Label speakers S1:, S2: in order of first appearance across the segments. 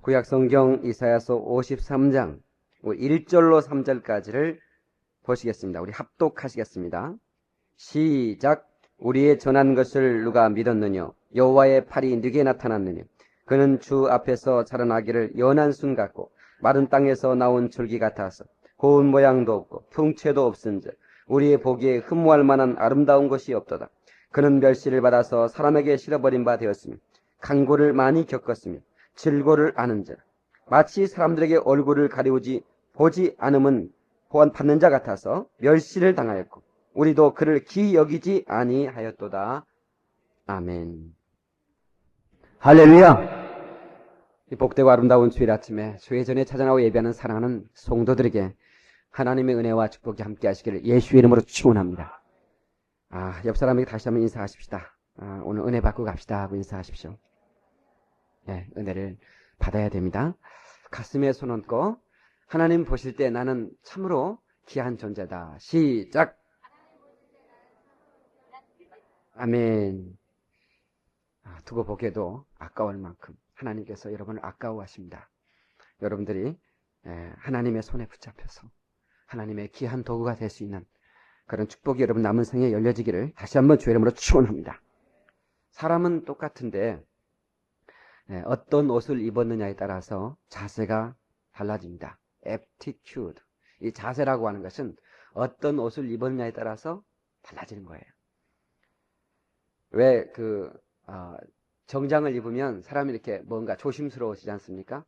S1: 구약성경 이사야서 53장 1절로 3절까지를 보시겠습니다. 우리 합독하시겠습니다. 시작. 우리의 전한 것을 누가 믿었느냐? 여호와의 팔이 네게 나타났느냐? 그는 주 앞에서 자라나기를 연한 순 같고 마른 땅에서 나온 줄기 같아서 고운 모양도 없고 풍채도 없은즉 우리의 보기에 흠모할 만한 아름다운 것이 없도다. 그는 멸시를 받아서 사람에게 실어버린 바 되었으며 강고를 많이 겪었으며 질고를 아는즉 마치 사람들에게 얼굴을 가리우지 보지 않음은 받는 자 같아서 멸시를 당하였고 우리도 그를 기이 여기지 아니하였도다. 아멘. 할렐루야. 이 복되고 아름다운 주일 아침에 주의 전에 찾아나와 예배하는 사랑하는 성도들에게 하나님의 은혜와 축복이 함께 하시기를 예수의 이름으로 축원합니다. 옆 사람에게 다시 한번 인사하십시다. 오늘 은혜 받고 갑시다 하고 인사하십시오. 네, 은혜를 받아야 됩니다. 가슴에 손 얹고 하나님 보실 때 나는 참으로 귀한 존재다. 시작. 아멘. 두고 보기에도 아까울 만큼 하나님께서 여러분을 아까워하십니다. 여러분들이 하나님의 손에 붙잡혀서 하나님의 귀한 도구가 될 수 있는 그런 축복이 여러분 남은 생에 열려지기를 다시 한번 주의 이름으로 축원합니다. 사람은 똑같은데 어떤 옷을 입었느냐에 따라서 자세가 달라집니다. aptitude. 이 자세라고 하는 것은 어떤 옷을 입었느냐에 따라서 달라지는 거예요. 왜 정장을 입으면 사람이 이렇게 뭔가 조심스러워지지 않습니까?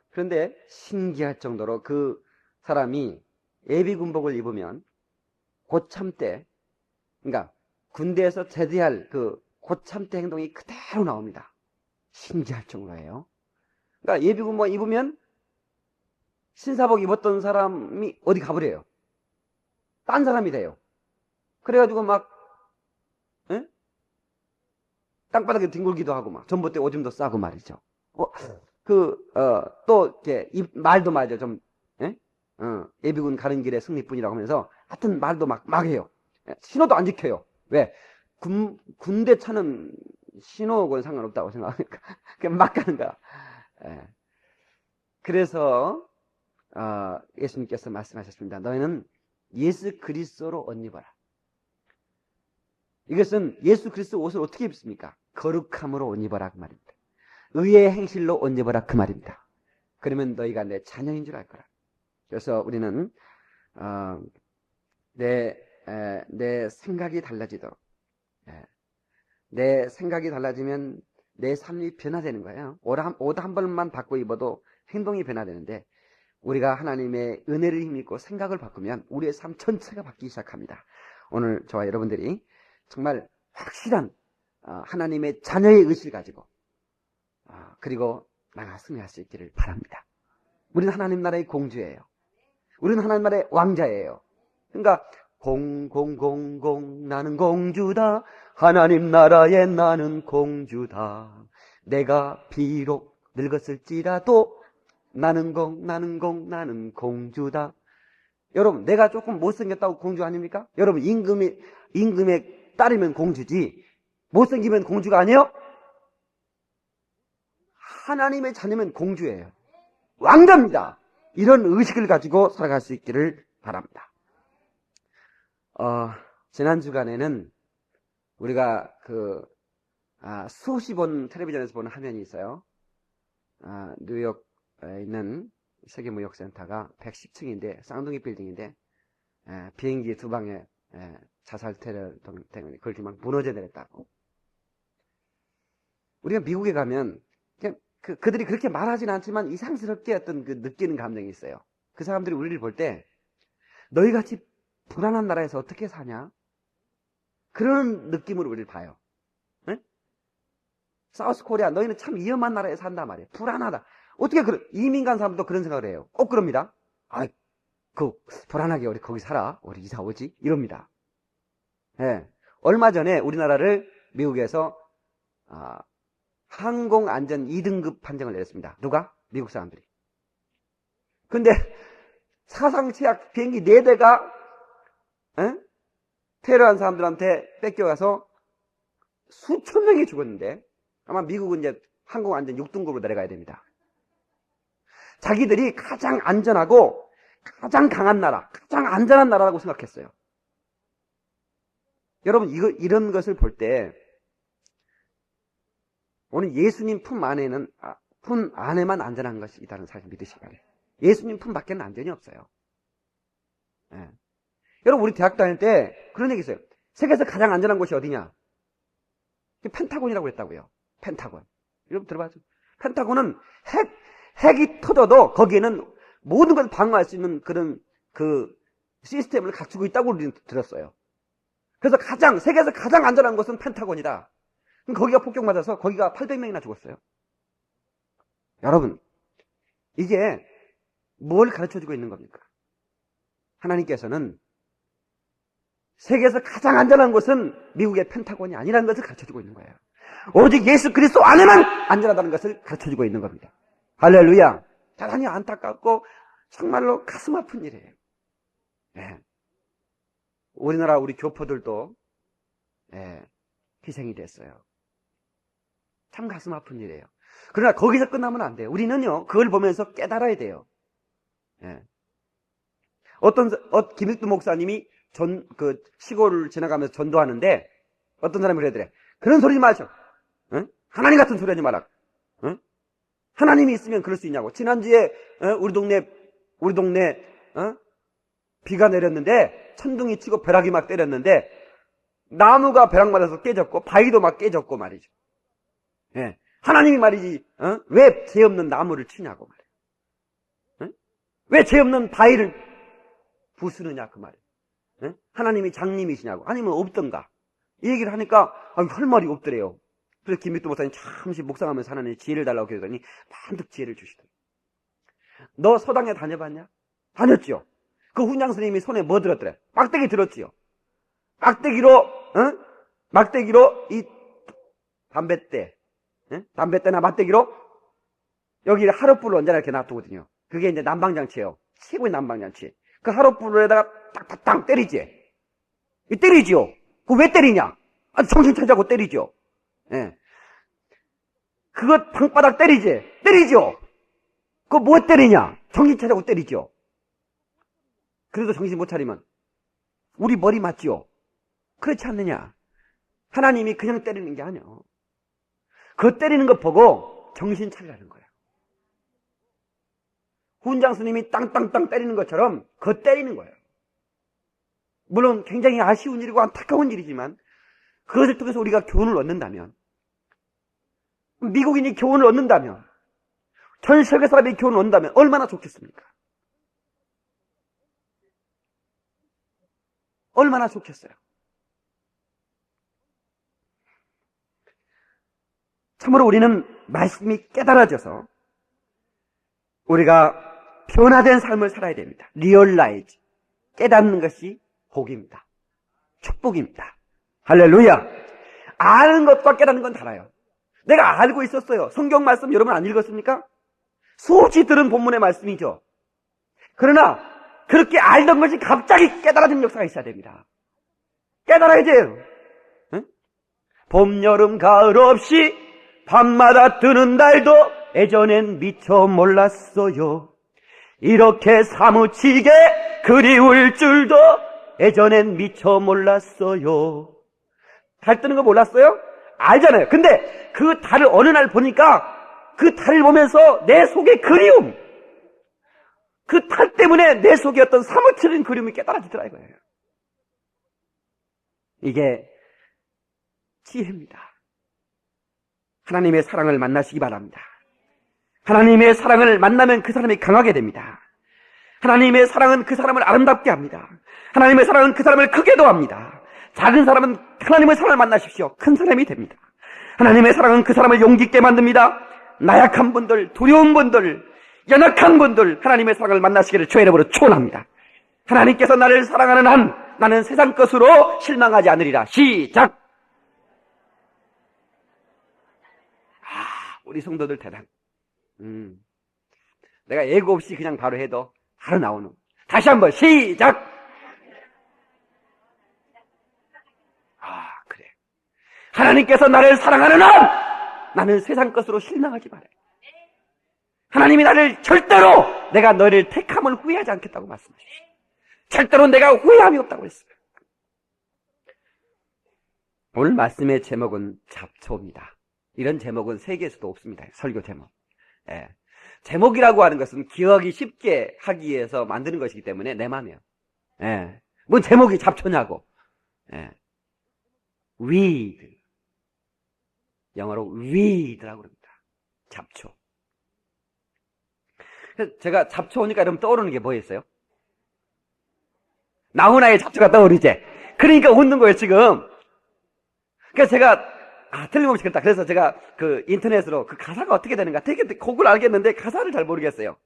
S1: 그런데 신기할 정도로 그 사람이 예비군복을 입으면 고참 때, 그러니까 군대에서 제대할 그 고참 때 행동이 그대로 나옵니다. 신기할 정도예요. 그러니까 예비군복 입으면 신사복 입었던 사람이 어디 가버려요. 딴 사람이 돼요. 그래가지고 막 땅바닥에 뒹굴기도 하고 막 전봇대 오줌도 싸고 말이죠. 또 이렇게 말도 말이죠. 좀 예비군 가는 길에 승리뿐이라고 하면서 하여튼 말도 막 해요. 신호도 안 지켜요. 왜? 군대 차는 신호하고는 상관없다고 생각하니까 그냥 막 가는 거야. 그래서 예수님께서 말씀하셨습니다. 너희는 예수 그리스도로 옷 입어라. 이것은 예수 그리스도 옷을 어떻게 입습니까? 거룩함으로 옷 입어라 그 말입니다. 의의 행실로 옷 입어라 그 말입니다. 그러면 너희가 내 자녀인 줄 알 거라. 그래서 우리는 내 생각이 달라지도록, 내 생각이 달라지면 내 삶이 변화되는 거예요. 옷 한 벌만 바꿔 입어도 행동이 변화되는데 우리가 하나님의 은혜를 힘입고 생각을 바꾸면 우리의 삶 전체가 바뀌기 시작합니다. 오늘 저와 여러분들이 정말 확실한 하나님의 자녀의 의식을 가지고 그리고 나가 승리할 수 있기를 바랍니다. 우리는 하나님 나라의 공주예요. 우리는 하나님 나라의 왕자예요. 그러니까 공공공공 나는 공주다. 하나님 나라에 나는 공주다. 내가 비록 늙었을지라도 나는 공주다. 여러분, 내가 조금 못생겼다고 공주 아닙니까? 여러분, 임금에 따르면 공주지 못생기면 공주가 아니에요? 하나님의 자녀면 공주예요. 왕자입니다. 이런 의식을 가지고 살아갈 수 있기를 바랍니다. 지난 주간에는 우리가 수없이 본 텔레비전에서 보는 화면이 있어요. 뉴욕에 있는 세계무역센터가 110층인데 쌍둥이 빌딩인데 비행기 두 방에 자살 테러 때문에 그걸 막 무너져 내렸다고. 우리가 미국에 가면 그들이 그렇게 말하지는 않지만 이상스럽게 어떤 느끼는 감정이 있어요. 그 사람들이 우리를 볼 때 너희같이 불안한 나라에서 어떻게 사냐? 그런 느낌으로 우리를 봐요. 사우스 코리아 너희는 참 위험한 나라에 산단 말이에요. 불안하다. 어떻게 이민 간 사람도 그런 생각을 해요. 꼭 그럽니다. 불안하게 우리 거기 살아. 우리 이사 오지? 이럽니다. 얼마 전에 우리나라를 미국에서 항공안전 2등급 판정을 내렸습니다. 누가? 미국 사람들이. 근데 사상치약 비행기 4대가 테러한 사람들한테 뺏겨가서 수천 명이 죽었는데 아마 미국은 이제 항공안전 6등급으로 내려가야 됩니다. 자기들이 가장 안전하고 가장 강한 나라, 가장 안전한 나라라고 생각했어요. 여러분, 이런 것을 볼 때, 오늘 예수님 품 안에만 안전한 것이 있다는 사실 믿으시기 바래요. 예수님 품 밖에는 안전이 없어요. 예. 여러분, 우리 대학 다닐 때 그런 얘기 있어요. 세계에서 가장 안전한 곳이 어디냐? 펜타곤이라고 했다고요. 펜타곤. 여러분 들어봤죠? 펜타곤은 핵이 터져도 거기에는 모든 걸 방어할 수 있는 그런 시스템을 갖추고 있다고 우리는 들었어요. 그래서 세계에서 가장 안전한 곳은 펜타곤이다. 그럼 거기가 폭격 맞아서 거기가 800명이나 죽었어요. 여러분, 이게 뭘 가르쳐주고 있는 겁니까? 하나님께서는 세계에서 가장 안전한 곳은 미국의 펜타곤이 아니라는 것을 가르쳐주고 있는 거예요. 오직 예수 그리스도 안에만 안전하다는 것을 가르쳐주고 있는 겁니다. 할렐루야. 대단히 안타깝고 정말로 가슴 아픈 일이에요. 예. 우리나라 우리 교포들도 희생이 됐어요. 참 가슴 아픈 일이에요. 그러나 거기서 끝나면 안 돼요. 우리는요, 그걸 보면서 깨달아야 돼요. 예. 김익두 목사님이 시골을 지나가면서 전도하는데, 어떤 사람이 그러더래. 그런 소리 마셔. 응? 하나님 같은 소리 하지 마라. 응? 하나님이 있으면 그럴 수 있냐고. 지난주에, 우리 동네, 비가 내렸는데, 천둥이 치고 벼락이 막 때렸는데, 나무가 벼락 맞아서 깨졌고, 바위도 막 깨졌고 말이죠. 예. 하나님이 말이지, 왜 죄 없는 나무를 치냐고 말이에요. 응? 왜 죄 없는 바위를 부수느냐 그 말이에요. 응? 하나님이 장님이시냐고. 아니면 없던가. 이 얘기를 하니까, 할 말이 없더래요. 그래서 김익두 목사님 잠시 묵상하면서 하나님 지혜를 달라고 그러더니, 반드시 지혜를 주시더래요. 너 서당에 다녀봤냐? 다녔지요. 그 훈장 스님이 손에 뭐 들었더래? 막대기 들었지요. 막대기로 이 담뱃대나 막대기로 여기 하룻불을 언제나 이렇게 놔두거든요. 그게 이제 난방장치예요. 최고의 난방장치. 그 하룻불에다가 딱딱딱 때리지. 때리지요. 그거 왜 때리냐? 정신 차리자고 때리죠. 예. 그거 방바닥 때리지. 때리죠. 그거 뭐 때리냐? 정신 차리자고 때리죠. 그래도 정신 못 차리면 우리 머리 맞지요? 그렇지 않느냐? 하나님이 그냥 때리는 게 아니에요. 그거 때리는 거 보고 정신 차리라는 거예요. 훈장 스님이 땅땅땅 때리는 것처럼 그거 때리는 거예요. 물론 굉장히 아쉬운 일이고 안타까운 일이지만 그것을 통해서 우리가 교훈을 얻는다면, 미국인이 교훈을 얻는다면, 전 세계 사람이 교훈을 얻는다면 얼마나 좋겠습니까? 얼마나 좋겠어요. 참으로 우리는 말씀이 깨달아져서 우리가 변화된 삶을 살아야 됩니다. 리얼라이즈. 깨닫는 것이 복입니다. 축복입니다. 할렐루야. 아는 것과 깨닫는 건 달라요. 내가 알고 있었어요. 성경 말씀 여러분 안 읽었습니까? 수없이 들은 본문의 말씀이죠. 그러나 그렇게 알던 것이 갑자기 깨달아진 역사가 있어야 됩니다. 깨달아야지. 응? 봄, 여름, 가을 없이 밤마다 뜨는 달도 예전엔 미처 몰랐어요. 이렇게 사무치게 그리울 줄도 예전엔 미처 몰랐어요. 달 뜨는 거 몰랐어요? 알잖아요. 근데 그 달을 어느 날 보니까 그 달을 보면서 내 속의 그리움, 그 달 때문에 내 속에 어떤 사무치는 그리움이 깨달아지더라 이거예요. 이게 지혜입니다. 하나님의 사랑을 만나시기 바랍니다. 하나님의 사랑을 만나면 그 사람이 강하게 됩니다. 하나님의 사랑은 그 사람을 아름답게 합니다. 하나님의 사랑은 그 사람을 크게도 합니다. 작은 사람은 하나님의 사랑을 만나십시오. 큰 사람이 됩니다. 하나님의 사랑은 그 사람을 용기 있게 만듭니다. 나약한 분들, 두려운 분들, 연약한 분들, 하나님의 사랑을 만나시기를 주의 이름으로 축원합니다. 하나님께서 나를 사랑하는 한 나는 세상 것으로 실망하지 않으리라. 시작! 우리 성도들 대단. 내가 예고 없이 그냥 바로 해도 바로 나오는. 다시 한번 시작! 그래. 하나님께서 나를 사랑하는 한 나는 세상 것으로 실망하지 말아요. 하나님이 나를 절대로 내가 너를 택함을 후회하지 않겠다고 말씀하셨어요. 절대로 내가 후회함이 없다고 했어요. 오늘 말씀의 제목은 잡초입니다. 이런 제목은 세계에서도 없습니다. 설교 제목. 예. 제목이라고 하는 것은 기억이 쉽게 하기 위해서 만드는 것이기 때문에 내 마음이에요. 예. 뭔 제목이 잡초냐고. 예. weed. 영어로 weed라고 그럽니다. 잡초. 그래서 제가 잡초 오니까 여러분 떠오르는 게 뭐였어요? 나훈아의 잡초가 떠오르지? 그러니까 웃는 거예요, 지금. 그래서 제가, 틀림없이 그랬다. 그래서 제가 그 인터넷으로 그 가사가 어떻게 되는가 되게 곡을 알겠는데 가사를 잘 모르겠어요.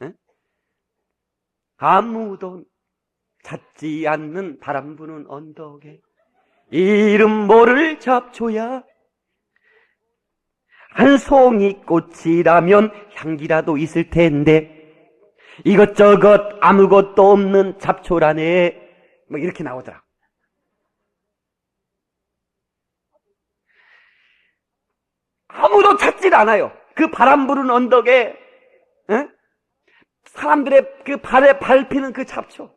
S1: 에? 아무도 찾지 않는 바람 부는 언덕에 이름 모를 잡초야. 한 송이 꽃이라면 향기라도 있을 텐데 이것저것 아무것도 없는 잡초라네. 뭐 이렇게 나오더라. 아무도 찾질 않아요. 그 바람 부는 언덕에 사람들의 그 발에 밟히는 그 잡초.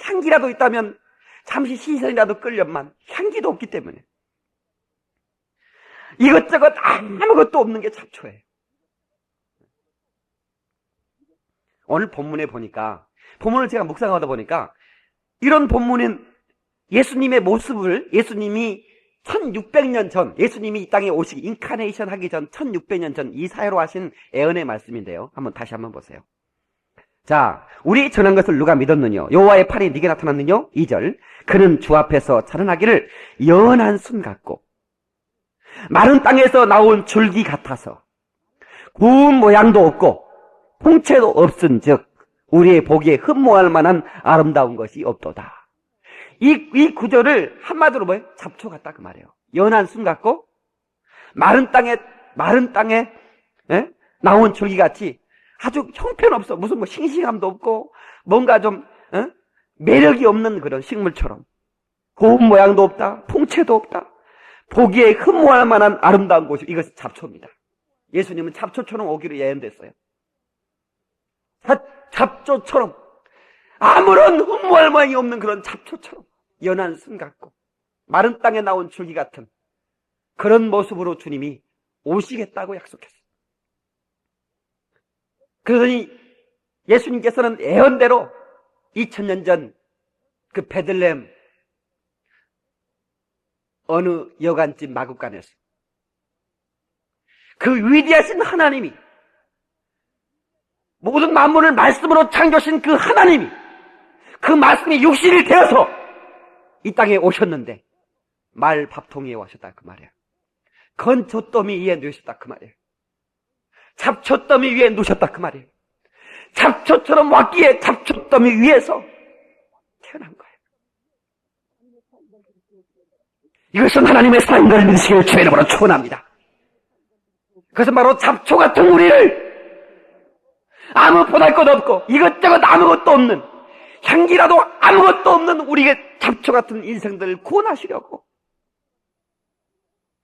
S1: 향기라도 있다면 잠시 시선이라도 끌려만 향기도 없기 때문에 이것저것 아무것도 없는 게 잡초예요. 오늘 본문에 보니까, 본문을 제가 묵상하다 보니까 이런 본문은 예수님의 모습을, 예수님이 1600년 전, 예수님이 이 땅에 오시기, 인카네이션 하기 전 1600년 전 이사야로 하신 예언의 말씀인데요. 다시 한번 보세요. 자, 우리 전한 것을 누가 믿었느냐? 여호와의 팔이 네게 나타났느냐? 2절. 그는 주 앞에서 자라나기를 연한 순 같고 마른 땅에서 나온 줄기 같아서 구운 모양도 없고 홍채도 없은즉 우리의 보기에 흠모할 만한 아름다운 것이 없도다. 이 구절을 한마디로 뭐예요? 잡초 같다 그 말이에요. 연한 순 같고 마른 땅에 나온 줄기 같이 아주 형편없어. 무슨 뭐 싱싱함도 없고 뭔가 좀 매력이 없는 그런 식물처럼 고운 모양도 없다. 풍채도 없다. 보기에 흠모할 만한 아름다운 곳이 이것이 잡초입니다. 예수님은 잡초처럼 오기로 예언됐어요. 잡초처럼 아무런 흠모할 모양이 없는 그런 잡초처럼 연한 순 같고 마른 땅에 나온 줄기 같은 그런 모습으로 주님이 오시겠다고 약속했어요. 그러더니 예수님께서는 예언대로 2000년 전 그 베들레헴 어느 여간집 마구간에서 그 위대하신 하나님이 모든 만물을 말씀으로 창조하신 그 하나님이 그 말씀이 육신이 되어서 이 땅에 오셨는데 말 밥통이에 오셨다 그 말이에요. 건초더미 위에 누우셨다 그 말이에요. 잡초더미 위에 누우셨다 그 말이에요. 잡초처럼 왔기에 잡초더미 위에서 태어난 거예요. 이것은 하나님의 사랑인 걸 믿으시길 주의 이름으로 축원합니다. 그것은 바로 잡초 같은 우리를 아무 보잘것 없고 이것저것 아무것도 없는 향기라도 아무것도 없는 우리의 잡초 같은 인생들을 구원하시려고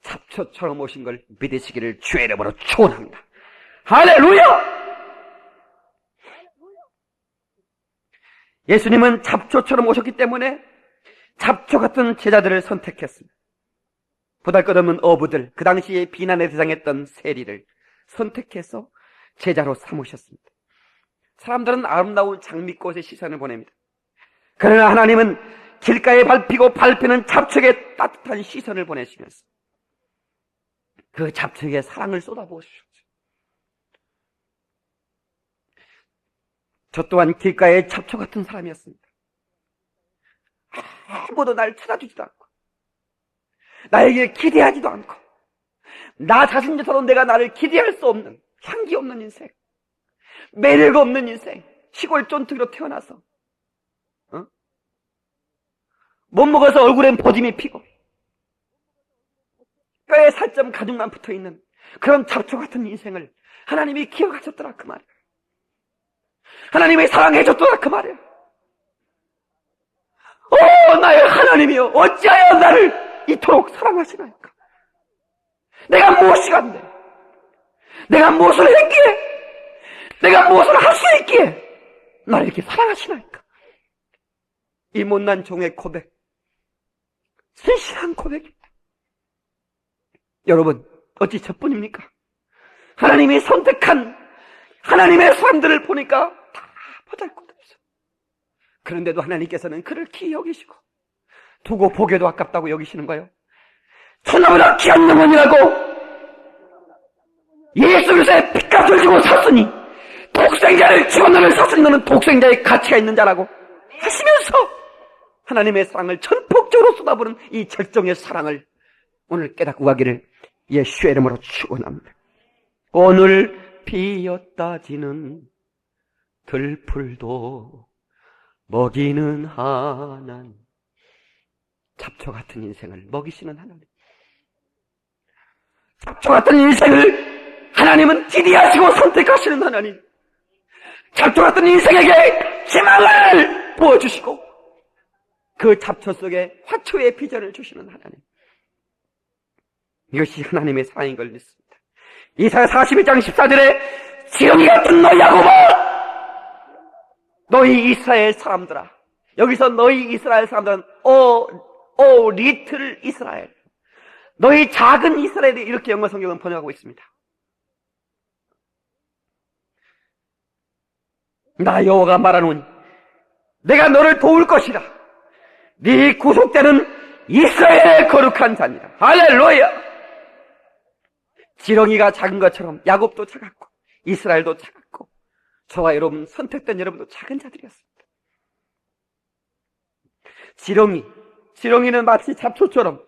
S1: 잡초처럼 오신 걸 믿으시기를 주의 이름으로 축원합니다. 할렐루야! 예수님은 잡초처럼 오셨기 때문에 잡초 같은 제자들을 선택했습니다. 보잘것없는 어부들, 그 당시에 비난의 대상했던 세리를 선택해서 제자로 삼으셨습니다. 사람들은 아름다운 장미꽃에 시선을 보냅니다. 그러나 하나님은 길가에 밟히는 잡초에 따뜻한 시선을 보내시면서 그 잡초에 사랑을 쏟아부으셨죠. 저 또한 길가에 잡초 같은 사람이었습니다. 아무도 날 찾아주지도 않고 나에게 기대하지도 않고 나 자신조차도 내가 나를 기대할 수 없는 향기 없는 인생, 매력 없는 인생, 시골 쫀득이로 태어나서 못 먹어서 얼굴엔 버짐이 피고 뼈에 살점 가죽만 붙어있는 그런 잡초 같은 인생을 하나님이 기억하셨더라 그 말이에요. 하나님이 사랑해줬더라 그 말이에요. 나의 하나님이여 어찌하여 나를 이토록 사랑하시나이까. 내가 무엇이 간데 내가 무엇을 했기에
S2: 내가 무엇을 할 수 있기에 나를 이렇게 사랑하시나이까? 이 못난 종의 고백, 진실한 고백입니다. 여러분, 어찌 저뿐입니까? 하나님이 선택한 하나님의 사람들을 보니까 다 보잘것없어. 그런데도 하나님께서는 그를 귀히 여기시고 두고 보기에도 아깝다고 여기시는 거예요. 천하보다 귀한 영혼이라고 예수 그리스도의 핏값을 주고 샀으니, 독생자를 주고 너를 샀으니 너는 독생자의 가치가 있는 자라고 하시면서 하나님의 사랑을 전폭적으로 쏟아부는 이 절정의 사랑을 오늘 깨닫고 가기를 예수의 이름으로 축원합니다. 오늘 비었다 지는 들풀도 먹이는 하나님, 잡초 같은 인생을 먹이시는 하나님, 잡초 같은 인생을 하나님은 지리하시고 선택하시는 하나님, 잡초 같은 인생에게 희망을 부어주시고 그 잡초 속에 화초의 비전을 주시는 하나님, 이것이 하나님의 사랑인 걸 믿습니다. 이사야 41장 14절에 지렁이 같은 너희 야곱아, 너희 이스라엘 사람들아, 여기서 너희 이스라엘 사람들은 오 리틀 이스라엘, 너희 작은 이스라엘이, 이렇게 영어 성경은 번역하고 있습니다. 나 여호와가 말하노니 내가 너를 도울 것이라. 네 구속되는 이스라엘의 거룩한 자니라. 할렐루야. 지렁이가 작은 것처럼 야곱도 작았고 이스라엘도 작았고 저와 여러분, 선택된 여러분도 작은 자들이었습니다. 지렁이는 마치 잡초처럼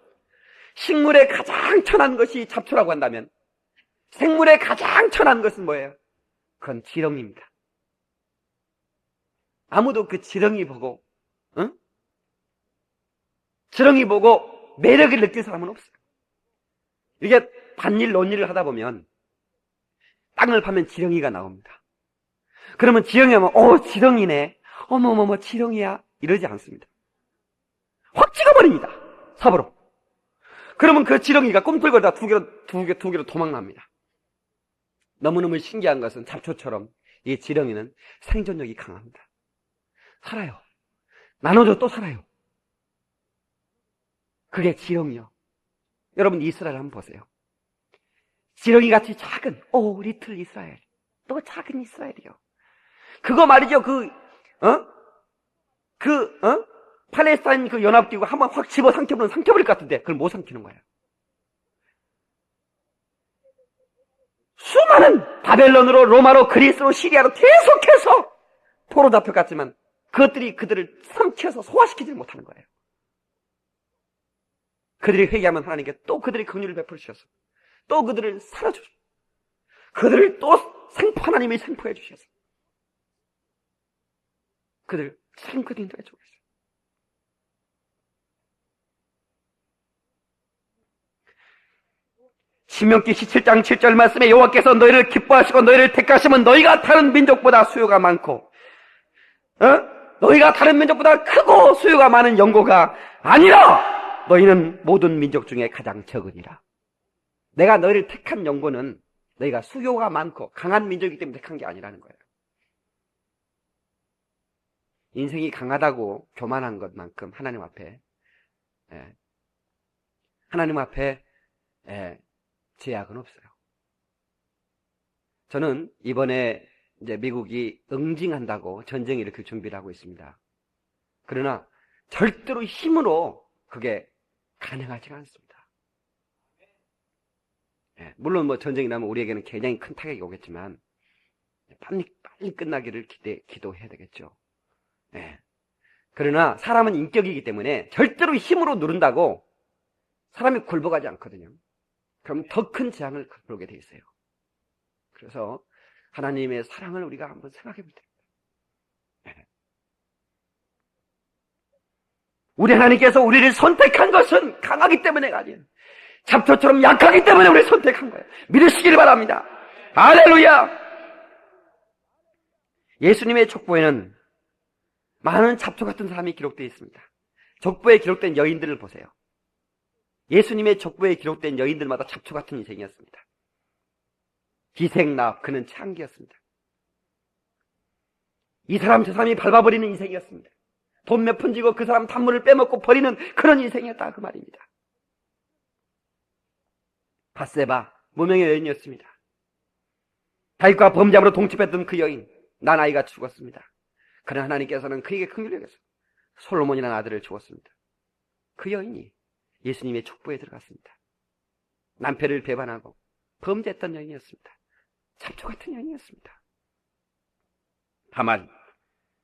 S2: 식물에 가장 천한 것이 잡초라고 한다면 생물에 가장 천한 것은 뭐예요? 그건 지렁이입니다. 아무도 그 지렁이 보고 지렁이 보고 매력을 느낄 사람은 없어요. 이게 밭일 논일을 하다 보면 땅을 파면 지렁이가 나옵니다. 그러면 지렁이 하면 지렁이네, 어머머머 지렁이야, 이러지 않습니다. 확 찍어버립니다, 삽으로. 그러면 그 지렁이가 꿈틀거리다 두 개로 도망납니다. 너무너무 신기한 것은 잡초처럼 이 지렁이는 생존력이 강합니다. 살아요. 나눠줘 또 살아요. 그게 지렁이요. 여러분, 이스라엘 한번 보세요. 지렁이같이 작은 리틀 이스라엘, 또 작은 이스라엘이요. 그거 말이죠. 팔레스타인 그 연합기구 한번 확 집어 삼켜버릴 것 같은데 그걸 못 삼키는 거예요. 수많은 바벨론으로, 로마로, 그리스로, 시리아로 계속해서 포로 잡혀갔지만 그것들이 그들을 삼켜서 소화시키지 못하는 거예요. 그들이 회개하면 하나님께 또 그들이 긍휼을 베풀으셔서 또 그들을 살아주셔서 그들을 또 하나님이 생포해 주셔서 그들을 생포해 주셔서 신명기 17장 7절 말씀에 여호와께서 너희를 기뻐하시고 너희를 택하시면 너희가 다른 민족보다 수요가 많고 너희가 다른 민족보다 크고 수요가 많은 영고가 아니라 너희는 모든 민족 중에 가장 적으니라. 내가 너희를 택한 영고는 너희가 수요가 많고 강한 민족이기 때문에 택한 게 아니라는 거예요. 인생이 강하다고 교만한 것만큼 하나님 앞에 제약은 없어요. 저는 이번에 이제 미국이 응징한다고 전쟁을 일으킬 준비를 하고 있습니다. 그러나 절대로 힘으로 그게 가능하지가 않습니다. 물론 전쟁이 나면 우리에게는 굉장히 큰 타격이 오겠지만 빨리 끝나기를 기도해야 되겠죠. 그러나 사람은 인격이기 때문에 절대로 힘으로 누른다고 사람이 굴복하지 않거든요. 그럼 더 큰 재앙을 보게 돼 있어요. 그래서 하나님의 사랑을 우리가 한번 생각해 볼 때입니다. 우리 하나님께서 우리를 선택한 것은 강하기 때문에가 아니에요. 잡초처럼 약하기 때문에 우리를 선택한 거예요. 믿으시길 바랍니다. 할렐루야. 예수님의 족보에는 많은 잡초 같은 사람이 기록되어 있습니다. 족보에 기록된 여인들을 보세요. 예수님의 족보에 기록된 여인들마다 잡초 같은 인생이었습니다. 기생나합, 그는 창기였습니다. 이 사람 저 사람이 밟아버리는 인생이었습니다. 돈 몇 푼 지고 그 사람 탐물을 빼먹고 버리는 그런 인생이었다 그 말입니다. 밧세바 무명의 여인이었습니다. 다윗과 범죄함으로 동침했던 그 여인, 난 아이가 죽었습니다. 그러나 하나님께서는 그에게 긍휼히 여겨서 솔로몬이라는 아들을 주었습니다. 그 여인이 예수님의 축복에 들어갔습니다. 남편을 배반하고 범죄했던 여인이었습니다. 잡초 같은 여인이었습니다. 다만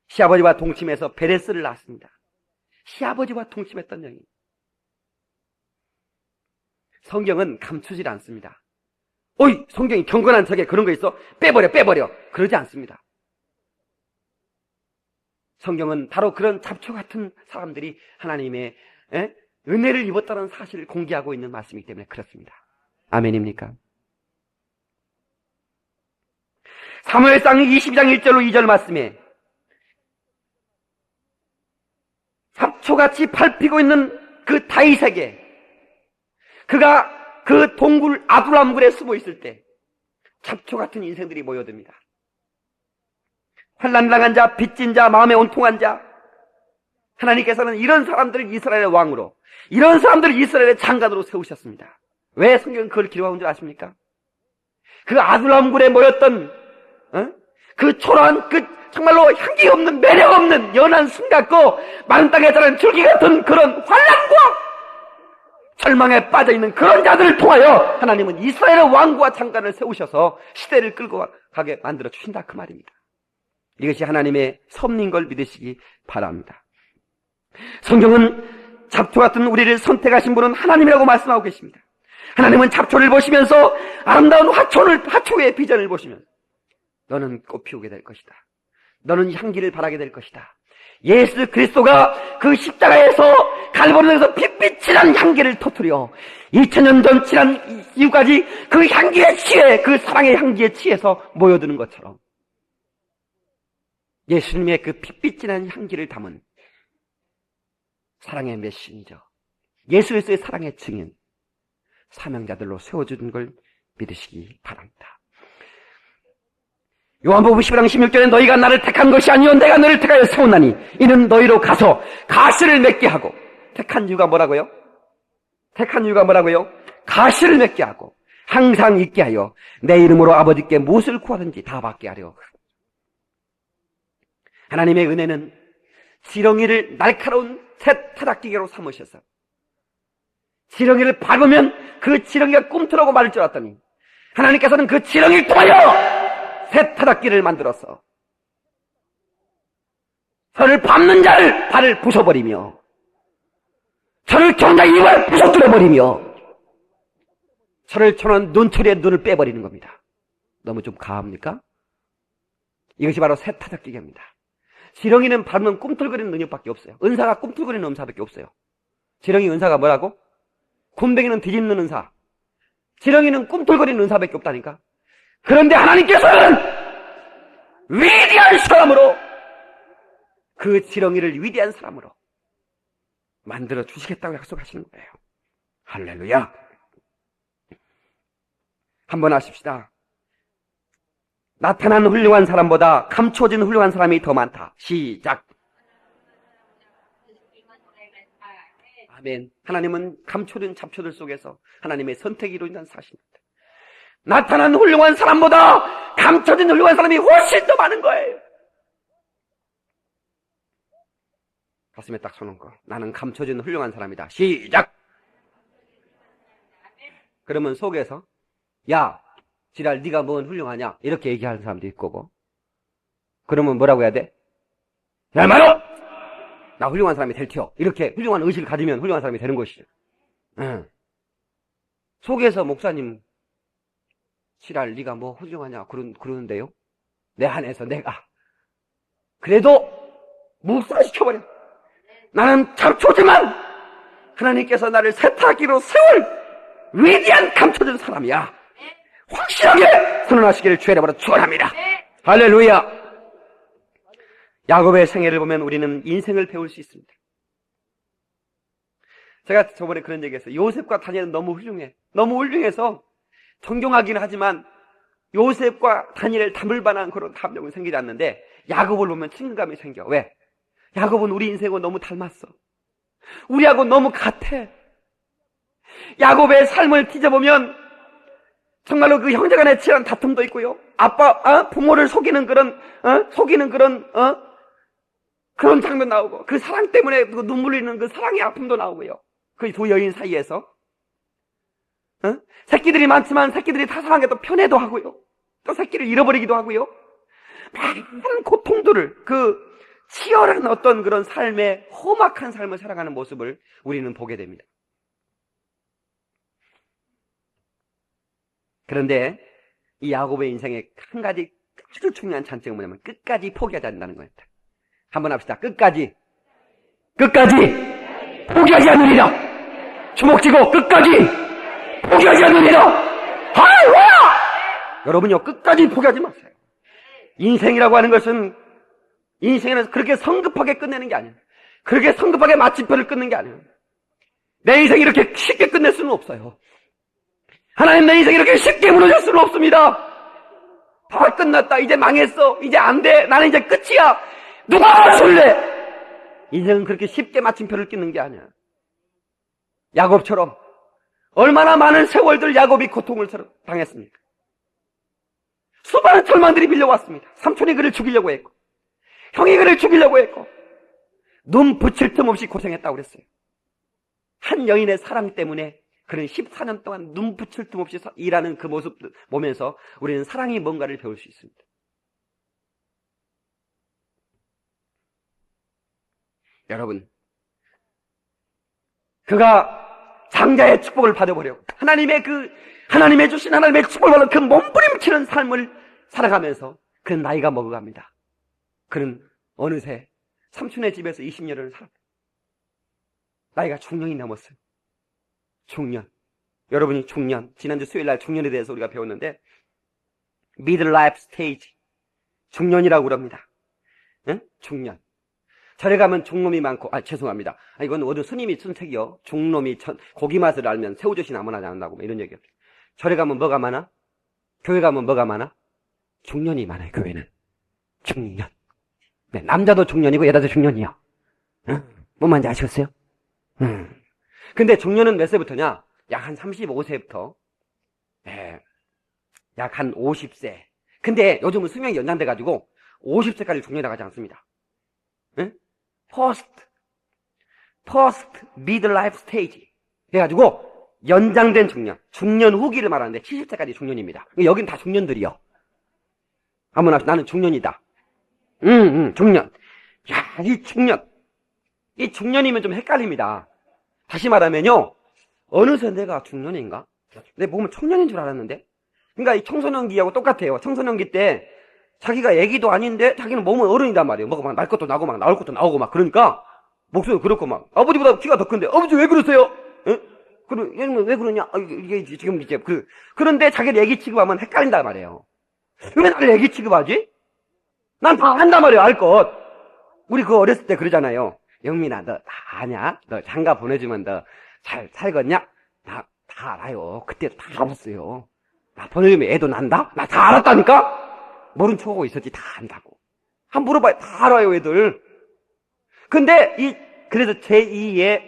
S2: 시아버지와 동침해서 베레스를 낳았습니다. 시아버지와 동침했던 여인. 성경은 감추질 않습니다. 어이, 성경이 경건한 척에 그런 거 있어? 빼버려. 그러지 않습니다. 성경은 바로 그런 잡초 같은 사람들이 하나님의 은혜를 입었다는 사실을 공개하고 있는 말씀이기 때문에 그렇습니다. 아멘입니까? 사무엘상 22장 1절로 2절 말씀에 잡초같이 밟히고 있는 그 다윗에게 그가 그 동굴 아둘람굴에 숨어 있을 때 잡초 같은 인생들이 모여듭니다. 환난당한 자, 빚진 자, 마음에 온통한 자, 하나님께서는 이런 사람들을 이스라엘의 왕으로, 이런 사람들을 이스라엘의 장관으로 세우셨습니다. 왜 성경은 그걸 기록한 줄 아십니까? 그 아둘람굴에 모였던 그 초라한, 그 정말로 향기 없는, 매력 없는 연한 순 같고 마른 땅에 자라는 줄기 같은 그런 환난과 절망에 빠져있는 그런 자들을 통하여 하나님은 이스라엘의 왕과 장관을 세우셔서 시대를 끌고 가게 만들어 주신다 그 말입니다. 이것이 하나님의 섭리인 걸 믿으시기 바랍니다. 성경은 잡초 같은 우리를 선택하신 분은 하나님이라고 말씀하고 계십니다. 하나님은 잡초를 보시면서 아름다운 화초의 비전을 보시면서 너는 꽃 피우게 될 것이다. 너는 향기를 발하게 될 것이다. 예수 그리스도가 그 십자가에서 갈보리에서 빛빛이 난 향기를 터뜨려 2000년 전 지난 이후까지 그 향기에 취해, 그 사랑의 향기에 취해서 모여드는 것처럼 예수님의 그 빛빛이 난 향기를 담은 사랑의 메신저, 예수 그리스도의 사랑의 증인, 사명자들로 세워주는 걸 믿으시기 바랍니다. 요한복음 11장 16절에 너희가 나를 택한 것이 아니요 내가 너를 택하여 세웠나니 이는 너희로 가서 가시를 맺게 하고, 택한 이유가 뭐라고요? 가시를 맺게 하고 항상 있게 하여 내 이름으로 아버지께 무엇을 구하든지 다 받게 하려. 하나님의 은혜는 지렁이를 날카로운 새 타닥기계로 삼으셔서 지렁이를 밟으면 그 지렁이가 꿈틀하고 마를 줄 알았더니 하나님께서는 그 지렁이를 통하여 새 타닥기를 만들어서 저를 밟는 자를 발을 부숴버리며 저를 경자의 입을 부숴뜨려버리며 저를 쳐놓은 눈초리에 눈을 빼버리는 겁니다. 너무 좀 가합니까? 이것이 바로 새 타닥기계입니다. 지렁이는 밟으면 꿈틀거리는 능력밖에 없어요. 은사가 꿈틀거리는 은사밖에 없어요. 지렁이 은사가 뭐라고? 굼벵이는 뒤집는 은사, 지렁이는 꿈틀거리는 은사밖에 없다니까. 그런데 하나님께서는 위대한 사람으로, 그 지렁이를 위대한 사람으로 만들어 주시겠다고 약속하시는 거예요. 할렐루야. 한번 하십시다. 나타난 훌륭한 사람보다 감춰진 훌륭한 사람이 더 많다. 시작. 아멘. 하나님은 감춰진 잡초들 속에서 하나님의 선택이 이루어진다는 사실입니다. 나타난 훌륭한 사람보다 감춰진 훌륭한 사람이 훨씬 더 많은 거예요. 가슴에 딱 서는 거. 나는 감춰진 훌륭한 사람이다. 시작. 그러면 속에서 야, 지랄 네가 뭔 훌륭하냐 이렇게 얘기하는 사람도 있고, 그러면 뭐라고 해야 돼? 야 말어! 나 훌륭한 사람이 될 테요. 이렇게 훌륭한 의식을 가지면 훌륭한 사람이 되는 것이죠. 속에서 목사님 지랄 네가 뭐 훌륭하냐 그러는데요, 내 안에서 내가 그래도 묵살시켜버려. 나는 잡초지만 하나님께서 나를 세탁기로 세울 위대한 감춰진 사람이야. 확실하게 선언하시기를 주의 이름으로 축원합니다. 할렐루야. 야곱의 생애를 보면 우리는 인생을 배울 수 있습니다. 제가 저번에 그런 얘기했어요. 요셉과 다니엘은 너무 훌륭해. 너무 훌륭해서 존경하기는 하지만 요셉과 다니엘 닮을 만한 그런 감정은 생기지 않는데 야곱을 보면 친근감이 생겨. 왜? 야곱은 우리 인생과 너무 닮았어. 우리하고 너무 같아. 야곱의 삶을 뒤져보면 정말로 그 형제간에 치열한 다툼도 있고요. 부모를 속이는 그런 장면 나오고, 그 사랑 때문에 그 눈물 흘리는 그 사랑의 아픔도 나오고요. 그 두 여인 사이에서. 새끼들이 많지만 새끼들이 타살한 게 또 편애도 하고요. 또 새끼를 잃어버리기도 하고요. 많은 고통들을, 그 치열한 어떤 그런 삶의 험악한 삶을 살아가는 모습을 우리는 보게 됩니다. 그런데 이 야곱의 인생에 한 가지 아주 중요한 장점은 뭐냐면 끝까지 포기하지 않는다는 거예요. 한번 합시다. 끝까지 포기하지 않으리라. 주먹 쥐고 끝까지 포기하지 않으리라. 할렐루야! 여러분요, 끝까지 포기하지 마세요. 인생이라고 하는 것은, 인생에는 그렇게 성급하게 끝내는 게 아니에요. 그렇게 성급하게 마침표를 끊는 게 아니에요. 내 인생이 이렇게 쉽게 끝낼 수는 없어요. 하나님, 내 인생이 이렇게 쉽게 무너질 수는 없습니다. 다 끝났다. 이제 망했어. 이제 안 돼. 나는 이제 끝이야. 누가 줄래? 인생은 그렇게 쉽게 마침표를 끊는 게 아니야. 야곱처럼 얼마나 많은 세월들 야곱이 고통을 당했습니까? 수많은 절망들이 밀려왔습니다. 삼촌이 그를 죽이려고 했고, 형이 그를 죽이려고 했고, 눈 붙일 틈 없이 고생했다고 그랬어요. 한 여인의 사랑 때문에 그는 14년 동안 눈 붙일 틈 없이 일하는 그 모습 보면서 우리는 사랑이 뭔가를 배울 수 있습니다. 여러분, 그가 장자의 축복을 받아보려고 하나님의 주신 하나님의 축복을 받아 그 몸부림치는 삶을 살아가면서 그는 나이가 먹어갑니다. 그는 어느새 삼촌의 집에서 20년을 살았다. 나이가 중년이 넘었어요. 중년. 여러분이 중년, 지난주 수요일날 중년에 대해서 우리가 배웠는데 midlife stage, 중년이라고 그럽니다. 응? 중년. 절에 가면 중놈이 많고, 죄송합니다. 이건 어느 스님이 쓴 책이요. 중놈이 고기 맛을 알면 새우젓이 아무나 잘한다고 이런 얘기예요. 절에 가면 뭐가 많아? 교회 가면 뭐가 많아? 중년이 많아요. 교회는 중년. 네, 남자도 중년이고 여자도 중년이요. 뭔 말인지 아시겠어요? 근데 중년은 몇 세부터냐? 약 한 35세부터 약 한 50세. 근데 요즘은 수명이 연장돼가지고 50세까지 중년이라고 하지 않습니다. 응? post midlife stage 해가지고 연장된 중년 후기를 말하는데 70세까지 중년입니다. 여긴 다 중년들이요. 한번 합시다. 나는 중년이다. 중년. 야, 이 중년이면 좀 헷갈립니다. 다시 말하면요, 어느새 내가 중년인가? 내 몸은 청년인 줄 알았는데. 그러니까 이 청소년기하고 똑같아요. 청소년기 때 자기가 애기도 아닌데 자기는 몸은 어른이단 말이에요. 막 날 것도 나고 막 나올 것도 나오고 막 그러니까 목소리도 그렇고 막 아버지보다 키가 더 큰데 아버지 왜 그러세요? 응? 왜 그러냐? 이게 지금 이제 그런데 자기를 애기 취급하면 헷갈린단 말이에요. 왜 나를 애기 취급하지? 난 다 한단 말이에요. 알 것. 우리 그거 어렸을 때 그러잖아요. 영민아, 너 다 아냐? 너 장가 보내주면 너 잘 살겠냐? 나 다 알아요. 그때 다 알았어요. 나 보내주면 애도 난다? 나 다 알았다니까? 모른 척하고 있었지. 다 안다고. 한 물어봐요. 다 알아요, 애들. 근데 그래서 제2의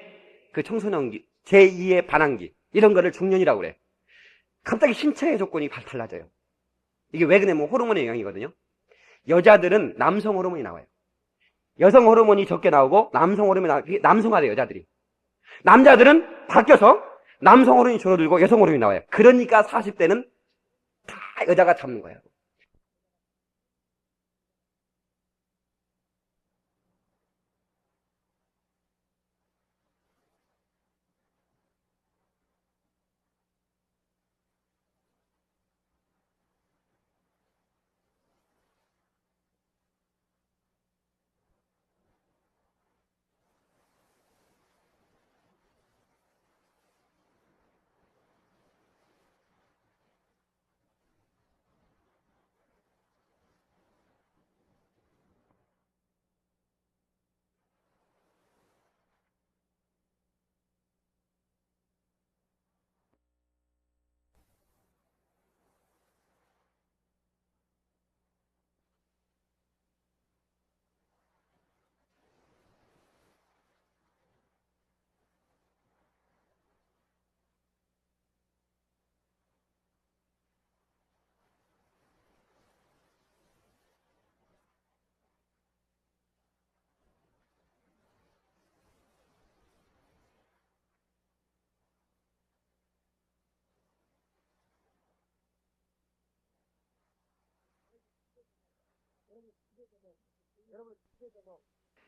S2: 그 청소년기, 제2의 반항기, 이런 거를 중년이라고 그래. 갑자기 신체의 조건이 달라져요. 이게 왜 그러냐면 호르몬의 영향이거든요. 여자들은 남성 호르몬이 나와요. 여성 호르몬이 적게 나오고 남성 호르몬이 나와요. 남성화돼요, 여자들이. 남자들은 바뀌어서 남성 호르몬이 줄어들고 여성 호르몬이 나와요. 그러니까 40대는 다 여자가 잡는 거예요.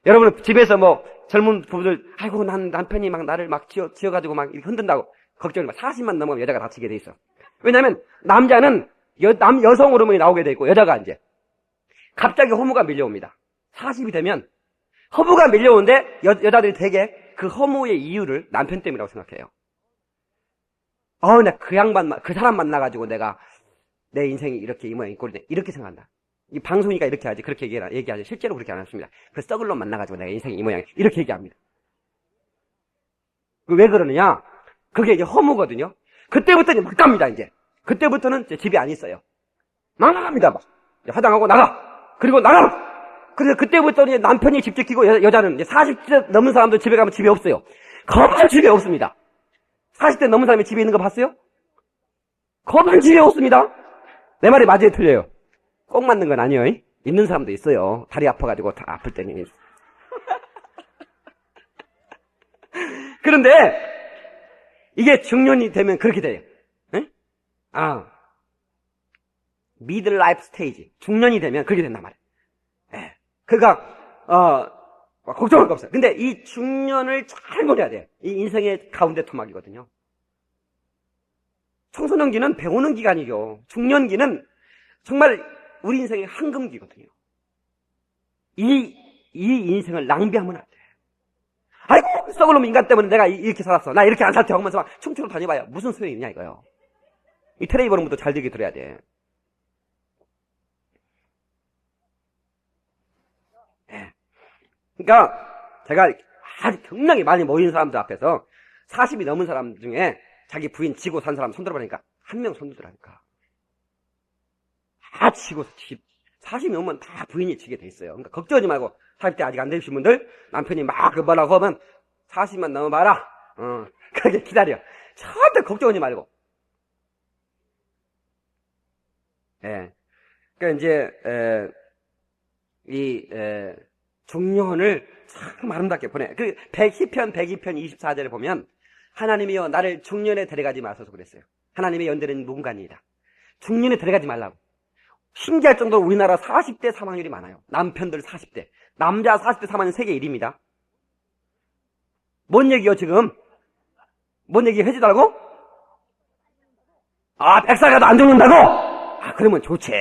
S2: 여러분 집에서 뭐 젊은 부부들 아이고 난 남편이 막 나를 막 지어가지고 막 이렇게 흔든다고 걱정을 막 40만 넘으면 여자가 다치게 돼 있어. 왜냐하면 남자는 여성 호르몬이 나오게 돼 있고 여자가 이제 갑자기 허무가 밀려옵니다. 40이 되면 허무가 밀려오는데 여자들이 되게 그 허무의 이유를 남편 때문이라고 생각해요. 나 그 사람 만나가지고 내가 내 인생이 이렇게 이 모양 이 꼴이네 이렇게 생각한다. 이 방송이니까 이렇게 하지 그렇게 얘기하지 실제로 그렇게 안 했습니다. 그 썩을 놈 만나가지고 내가 인생이 이 모양 이렇게 얘기합니다. 왜 그러느냐? 그게 이제 허무거든요. 그때부터는 막 갑니다 이제. 그때부터는 이제 집에 안 있어요. 막 나갑니다 막. 화장하고 나가. 그리고 나가. 그래서 그때부터 이제 남편이 집 지키고 여자는 이제 40대 넘은 사람도 집에 가면 집에 없어요. 거만 집에 없습니다. 40대 넘은 사람이 집에 있는 거 봤어요? 거만 집에 없습니다. 내 말이 맞아요 틀려요? 꼭 맞는 건 아니에요. 있는 사람도 있어요. 다리 아파가지고 다 아플 때는. 그런데 이게 중년이 되면 그렇게 돼요. 미들 라이프 스테이지 중년이 되면 그렇게 된단 말이에요. 그러니까 걱정할 거 없어요. 근데 이 중년을 잘 보내야 돼요. 이 인생의 가운데 토막이거든요. 청소년기는 배우는 기간이죠. 중년기는 정말 우리 인생의 황금기거든요. 이 인생을 낭비하면 안 돼. 아이고 썩을 놈 인간 때문에 내가 이렇게 살았어. 나 이렇게 안 살 테 하면서 막 춤추러 다녀봐요. 무슨 소용이 있냐 이거요. 이 테레비보는부터 잘 되게 들어야 돼. 그러니까 제가 아주 경량이 많이 모인 사람들 앞에서 40이 넘은 사람 중에 자기 부인 지고 산 사람 손들어보니까 한 명 손들더라니까. 다 지고 40이 넘으면 다 부인이 지게 돼 있어요. 그러니까 걱정하지 말고 40대 아직 안 되신 분들 남편이 막 뭐라고 하면 40만 넘어봐라. 그렇게 기다려. 절대 걱정하지 말고. 그러니까 이제 중년을 참 아름답게 보내. 그 110편 24절에 보면 하나님이여 나를 중년에 데려가지 마소서 그랬어요. 하나님의 연대는 무궁관이다. 중년에 데려가지 말라고. 신기할 정도로 우리나라 40대 사망률이 많아요. 남편들 40대. 남자 40대 사망률 세계 1위입니다. 뭔 얘기요 지금? 뭔 얘기 해주달라고? 100살 가도 안 죽는다고? 그러면 좋지.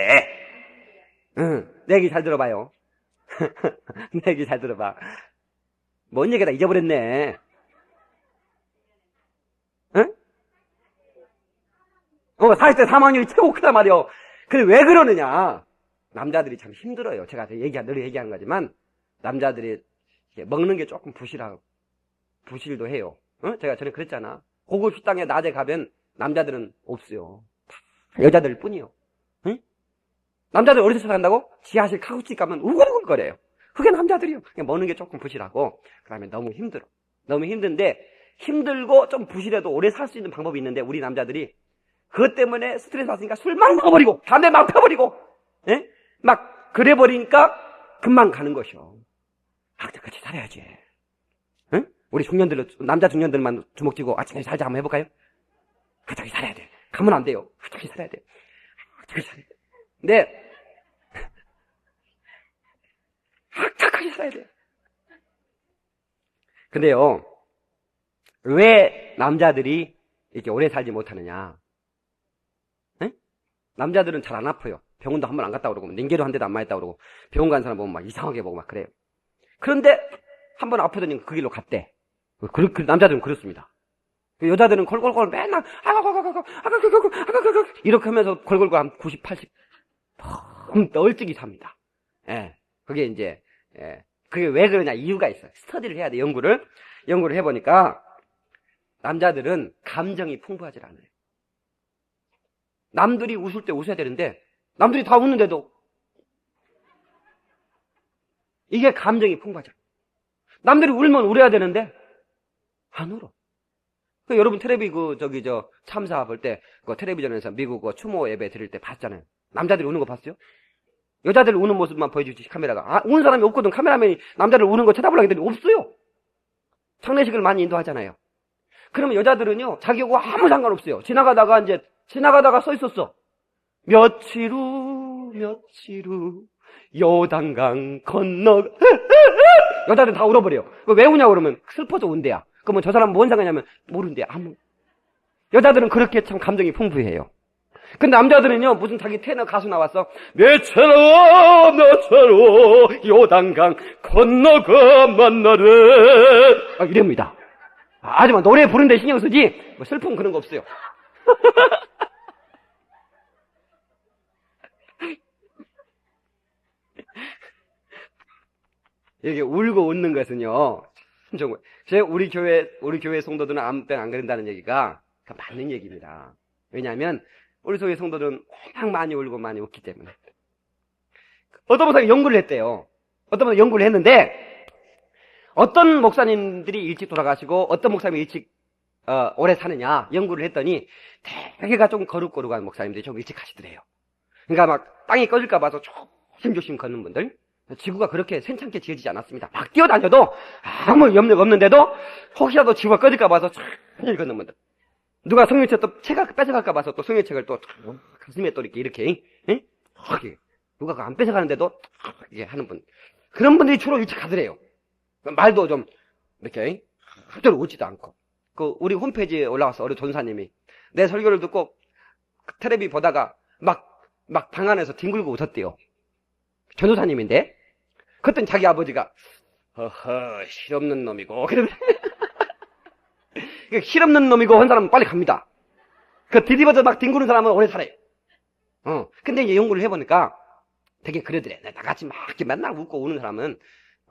S2: 내 얘기 잘 들어봐요. 내 얘기 잘 들어봐. 뭔 얘기다 잊어버렸네. 응? 40대 사망률이 최고 크단 말이요. 그래 왜 그러느냐? 남자들이 참 힘들어요. 제가 늘 얘기하는 거지만 남자들이 먹는 게 조금 부실도 해요. 제가 전에 그랬잖아. 고급 식당에 낮에 가면 남자들은 없어요. 다 여자들 뿐이요. 응? 남자들 어디서 산다고? 지하실 카우치 가면 우글우글거려요. 그게 남자들이요. 그냥 먹는 게 조금 부실하고 그 다음에 너무 힘들어. 너무 힘든데 힘들고 좀 부실해도 오래 살 수 있는 방법이 있는데 우리 남자들이 그것 때문에 스트레스 받으니까 술 막 먹어버리고 담배 막 펴버리고 막 그래버리니까 금방 가는 것이요. 같이 살아야지. 응? 우리 남자 중년들만 주먹 쥐고 아침에 살자 한번 해볼까요? 같이 살아야 돼. 가면 안 돼요. 같이 살아야 돼. 같이 살아야 돼. 근데 착하게 살아야 돼. 근데요, 왜 남자들이 이렇게 오래 살지 못하느냐? 에? 남자들은 잘 안 아파요. 병원도 한 번 안 갔다 오고, 링게도 한 대도 안 맞았다 그러고, 병원 간 사람 보면 막 이상하게 보고 막 그래요. 그런데 한 번 아프더니 그 길로 갔대. 남자들은 그렇습니다. 여자들은 골골골 맨날 이렇게 하면서 골골골 한 90, 80 널찍이 삽니다. 그게 이제 그게 왜 그러냐 이유가 있어요. 스터디를 해야 돼. 연구를 해보니까 남자들은 감정이 풍부하지 않아요. 남들이 웃을 때 웃어야 되는데 남들이 다 웃는데도 이게 감정이 풍부하죠. 남들이 울면 울어야 되는데 안 울어. 여러분 텔레비 참사 볼 때 텔레비전에서 미국 추모 예배 드릴 때 봤잖아요. 남자들이 우는 거 봤어요? 여자들 우는 모습만 보여주지 카메라가. 우는 사람이 없거든. 카메라맨이 남자를 우는 거 쳐다보려고 했더니 없어요. 장례식을 많이 인도하잖아요. 그러면 여자들은요 자기하고 아무 상관없어요. 지나가다가 서 있었어. 며칠 후 요단강 건너. 여자들은 다 울어버려요. 왜 우냐고 그러면 슬퍼서 운대야. 그러면 저 사람은 뭔 상관이냐면 모른대야. 여자들은 그렇게 참 감정이 풍부해요. 근데 남자들은요, 무슨 자기 테너 가수 나왔어. 내처럼 요단강 건너가 만나래. 이럽니다. 하지만 노래 부르는데 신경 쓰지, 뭐 슬픔 그런 거 없어요. 이렇게 울고 웃는 것은요, 우리 교회 성도들은 아무 때나 안 그런다는 얘기가 맞는 얘기입니다. 왜냐하면, 우리 교회 성도들은 워낙 많이 울고 많이 웃기 때문에. 어떤 목사님이 연구를 했대요. 어떤 목사님이 연구를 했는데, 어떤 목사님들이 일찍 돌아가시고, 어떤 목사님이 일찍, 오래 사느냐, 연구를 했더니, 대개가 좀 거룩거룩한 목사님들이 좀 일찍 가시더래요. 그러니까 막, 땅이 꺼질까 봐서 조심조심 걷는 분들, 지구가 그렇게 센찮게 지어지지 않았습니다. 막 뛰어다녀도, 아무 염려 없는데도, 혹시라도 지구가 꺼질까 봐서 천천히 걷는 분들. 누가 성경책 또 책 뺏어갈까 봐서 또 성경책을 또 가슴에 또 이렇게 누가 안 뺏어가는데도 이렇게 하는 분, 그런 분들이 주로 일찍 가더래요. 말도 좀 이렇게 절대로 웃지도 않고. 우리 홈페이지에 올라와서 어느 전사님이 내 설교를 듣고 텔레비 보다가 막 방 안에서 뒹굴고 웃었대요. 전도사님인데. 그랬더니 자기 아버지가 허허 실없는 놈이고 그러면 실없는 놈이고 한 사람은 빨리 갑니다. 뒤집어져 막 뒹구는 사람은 오래 살아요. 근데 이제 연구를 해보니까 되게 그러더래. 나같이 막 이렇게 맨날 웃고 우는 사람은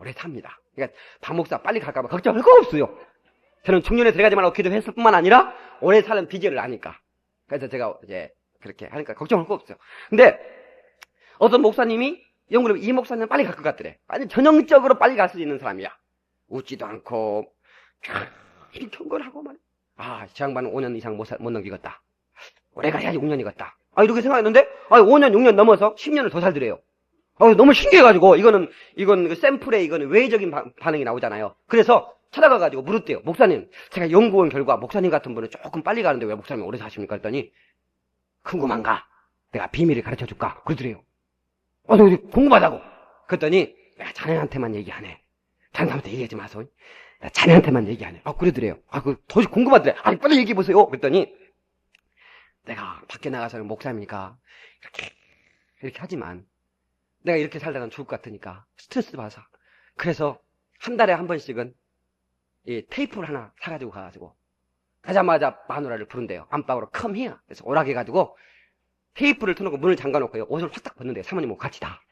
S2: 오래 삽니다. 그러니까 박 목사 빨리 갈까봐 걱정할 거 없어요. 저는 중년에 들어가지 말라고 기도했을 뿐만 아니라 오래 사는 비결을 아니까. 그래서 제가 이제 그렇게 하니까 걱정할 거 없어요. 근데 어떤 목사님이 연구를 해보면 이 목사님은 빨리 갈 것 같더래. 아니 전형적으로 빨리 갈 수 있는 사람이야. 웃지도 않고 경건하고 말이야. 저 양반은 5년 이상 못 넘기겠다. 오래 가야지 6년이겠다. 이렇게 생각했는데 5년 6년 넘어서 10년을 더 살더래요. 너무 신기해가지고 이건 샘플에 이거는 외적인 반응이 나오잖아요. 그래서 찾아가가지고 물었대요. 목사님, 제가 연구한 결과 목사님 같은 분은 조금 빨리 가는데 왜 목사님 오래 사십니까? 했더니 궁금한가? 내가 비밀을 가르쳐줄까? 그러더래요. 궁금하다고. 그랬더니 내가 자네한테만 얘기하네. 다른 사람한테 얘기하지 마소. 나 자네한테만 얘기하네. 그러더래요. 도저히 궁금하더래. 빨리 얘기해보세요. 그랬더니 내가 밖에 나가서는 목사님이니까 이렇게 하지만 내가 이렇게 살다가는 죽을 것 같으니까 스트레스 받아서 그래서 한 달에 한 번씩은 이 테이프를 하나 사가지고 가가지고 가자마자 마누라를 부른대요. 안방으로 come here. 그래서 오라게 해가지고 테이프를 틀어놓고 문을 잠가놓고요. 옷을 확딱 벗는데요. 사모님하고 같이 다.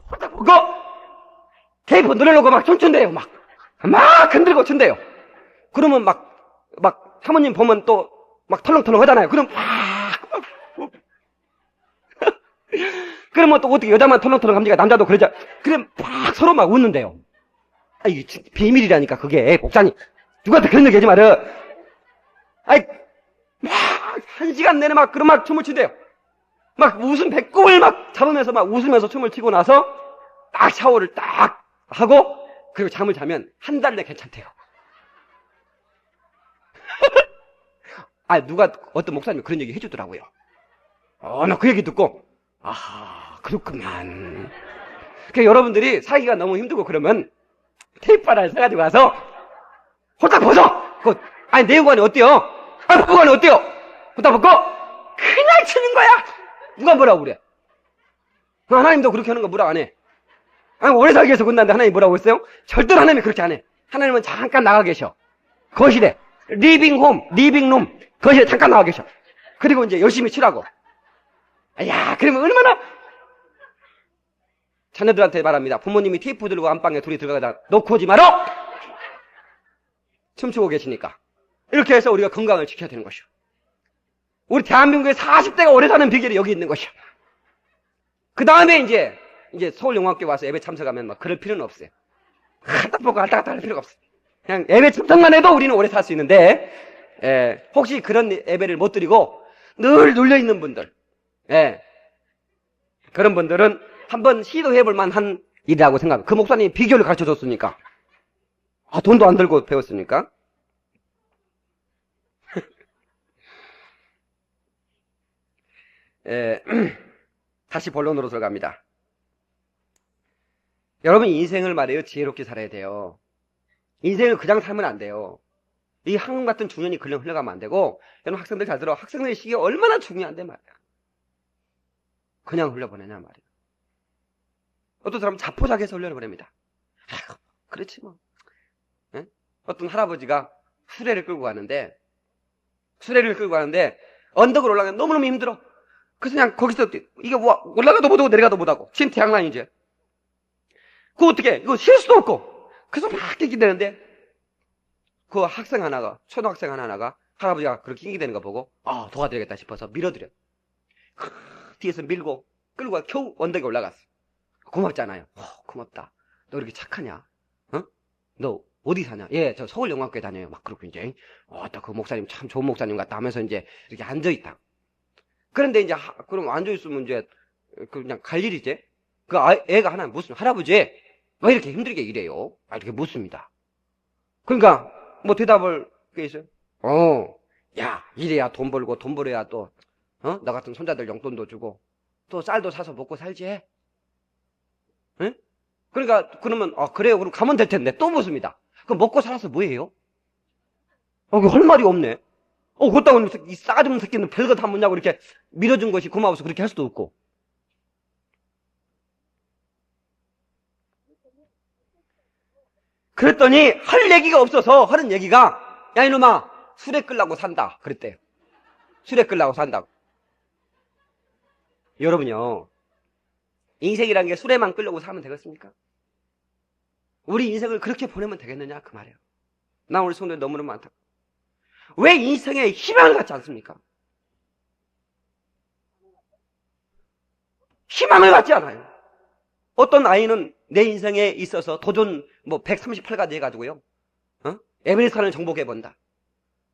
S2: 확딱 벗고 테이프 늘어놓고 막 춤춘대요. 막 흔들고 춘대요. 그러면 막 사모님 보면 또 막 털렁털렁 하잖아요. 그럼 그러면 또 어떻게 여자만 털렁털렁 합니까? 남자도 그러자. 그럼 서로 막 웃는데요. 이게 비밀이라니까 그게. 목사님 누구한테 그런 얘기 하지 마라. 막 1시간 내내 막 그런 막 춤을 추대요. 막 웃음 배꼽을 막 잡으면서 막 웃으면서 춤을 추고 나서 딱 샤워를 딱 하고 그리고 잠을 자면 한 달 내 괜찮대요. 누가 어떤 목사님이 그런 얘기 해주더라고요. 나 그 얘기 듣고 그렇구만. 그러니까 여러분들이 살기가 너무 힘들고 그러면 테이프 하나를 사가지고 가서 홀딱 벗어. 내용관이 어때요? 그거는 어때요? 홀딱 벗고 그냥 치는 거야. 누가 뭐라고 그래? 하나님도 그렇게 하는 거 뭐라고 안 해? 오래 살기 위해서 군다는데 하나님 뭐라고 했어요? 절대로 하나님이 그렇게 안 해. 하나님은 잠깐 나가 계셔. 거실에 리빙룸 거실에 잠깐 나가 계셔. 그리고 이제 열심히 치라고. 그러면 얼마나 자녀들한테 말합니다. 부모님이 테이프 들고 안방에 둘이 들어가다 놓고 오지 마라. 춤추고 계시니까. 이렇게 해서 우리가 건강을 지켜야 되는 것이요. 우리 대한민국의 40대가 오래 사는 비결이 여기 있는 것이요. 그 다음에 이제 서울영화학교 와서 예배 참석하면 막 그럴 필요는 없어요. 갔다 보고 갔다 갔다 할 필요가 없어요. 그냥 예배 참석만 해도 우리는 오래 살 수 있는데, 혹시 그런 예배를 못 드리고 늘 눌려있는 분들, 그런 분들은 한번 시도해볼 만한 일이라고 생각합니다. 그 목사님이 비결을 가르쳐 줬으니까. 돈도 안 들고 배웠으니까. 다시 본론으로 들어갑니다. 여러분 인생을 말이에요. 지혜롭게 살아야 돼요. 인생을 그냥 살면 안 돼요. 이 황금 같은 중년이 그냥 흘러가면 안 되고, 여러분 학생들 잘 들어. 학생들의 시기가 얼마나 중요한데 말이야. 그냥 흘려보내냐 말이야. 어떤 사람은 자포자기해서 흘려보냅니다. 아이고, 그렇지 뭐. 예? 어떤 할아버지가 수레를 끌고 가는데 언덕을 올라가면 너무너무 힘들어. 그래서 그냥 거기서 이게 올라가도 못하고 내려가도 못하고 진퇴양난이지. 그거 어떻게 이거 쉴 수도 없고. 그래서 막 낑기대는데 그 학생 하나가, 초등학생 하나가 할아버지가 그렇게 낑기대는 거 보고 도와드리겠다 싶어서 밀어드려. 뒤에서 밀고 끌고 가 겨우 언덕에 올라갔어. 고맙잖아요. 고맙다. 너 이렇게 착하냐? 어? 너 어디 사냐? 예, 저 서울영광교회 다녀요. 막 그렇고 이제 딱 그 목사님 참 좋은 목사님 같다 하면서 이제 이렇게 앉아있다. 그런데 이제 그럼 앉아있으면 이제 그냥 갈 일이지. 애가 하나 무슨 할아버지 왜 이렇게 힘들게 일해요? 이렇게 묻습니다. 그러니까 뭐 대답을 그게 있어요. 야 이래야 돈 벌고 돈 벌어야 또 나 같은 손자들 용돈도 주고 또 쌀도 사서 먹고 살지. 응? 그러니까 그러면 그래요. 그럼 가면 될 텐데 또 묻습니다. 그럼 먹고 살아서 뭐예요? 할 말이 없네. 그렇다고 이 싸가지 없는 새끼는 별거 다 묻냐고 이렇게 밀어준 것이 고마워서 그렇게 할 수도 없고. 그랬더니 할 얘기가 없어서 하는 얘기가 야 이놈아 수레 끌라고 산다 그랬대요. 수레 끌라고 산다고. 여러분요 인생이라는 게 수레만 끌려고 사면 되겠습니까? 우리 인생을 그렇게 보내면 되겠느냐 그 말이에요. 나 오늘 성도들 너무너무 많다. 왜 인생에 희망을 갖지 않습니까? 희망을 갖지 않아요. 어떤 아이는 내 인생에 있어서 도전 138가지 해가지고요. 에베레스트산을 정복해본다.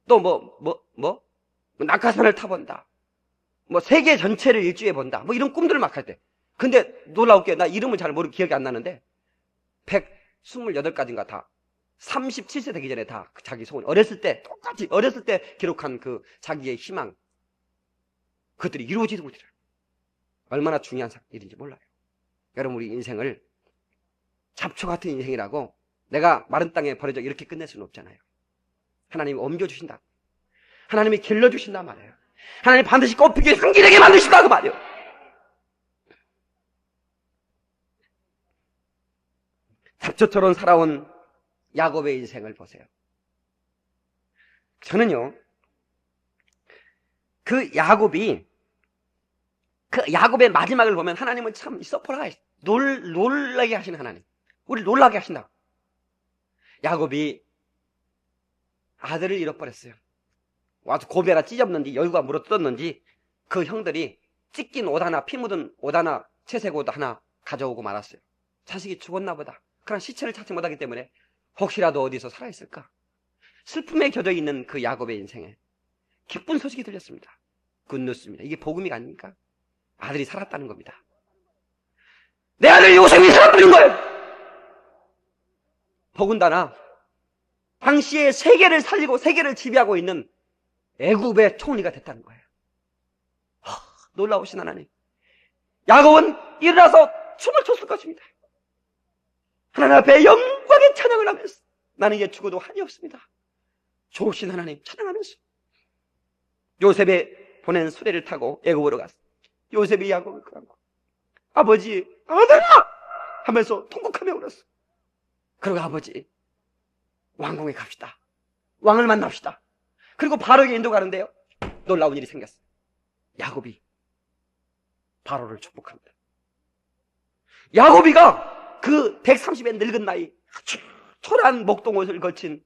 S2: 또 낙하산을 타본다. 세계 전체를 일주해본다. 이런 꿈들을 막 할 때. 근데 놀라울게 나 이름을 잘 기억이 안 나는데 128가지인가 다 37세 되기 전에 다 자기 소원 어렸을 때 똑같이 어렸을 때 기록한 그 자기의 희망 그것들이 이루어지고 있더라고요. 얼마나 중요한 일인지 몰라요. 여러분 우리 인생을 잡초 같은 인생이라고 내가 마른 땅에 버려져 이렇게 끝낼 수는 없잖아요. 하나님이 옮겨주신다. 하나님이 길러주신단 말이에요. 하나님 반드시 꽃피게 향기되게 만드신다고 말이에요. 잡초처럼 살아온 야곱의 인생을 보세요. 저는요 그 야곱의 마지막을 보면 하나님은 참 서포라 놀라게 하시는 하나님. 우리를 놀라게 하신다. 야곱이 아들을 잃어버렸어요. 와서 고배가 찢어졌는지 열구가 물어뜯었는지 그 형들이 찢긴 옷 하나 피 묻은 옷 하나 채색 옷 하나 가져오고 말았어요. 자식이 죽었나 보다. 그러나 시체를 찾지 못하기 때문에 혹시라도 어디서 살아있을까? 슬픔에 겨져 있는 그 야곱의 인생에 기쁜 소식이 들렸습니다. 굿뉴스입니다. 이게 복음이 아닙니까? 아들이 살았다는 겁니다. 내 아들 요셉이 살았다는 거예요. 더군다나 당시에 세계를 살리고 세계를 지배하고 있는 애굽의 총리가 됐다는 거예요. 놀라우신 하나님. 야곱은 일어나서 춤을 췄을 것입니다. 하나님 앞에 영광의 찬양을 하면서 나는 이제 죽어도 한이 없습니다. 좋으신 하나님 찬양하면서 요셉이 보낸 수레를 타고 애굽으로 갔어. 요셉이 야곱을 끌고 아버지 아들아 하면서 통곡하며 울었어. 그리고 아버지 왕궁에 갑시다. 왕을 만납시다. 그리고 바로에게 인도가는데요 놀라운 일이 생겼어요. 야곱이 바로를 축복합니다. 야곱이가 그 130의 늙은 나이 초라한 목동옷을 걸친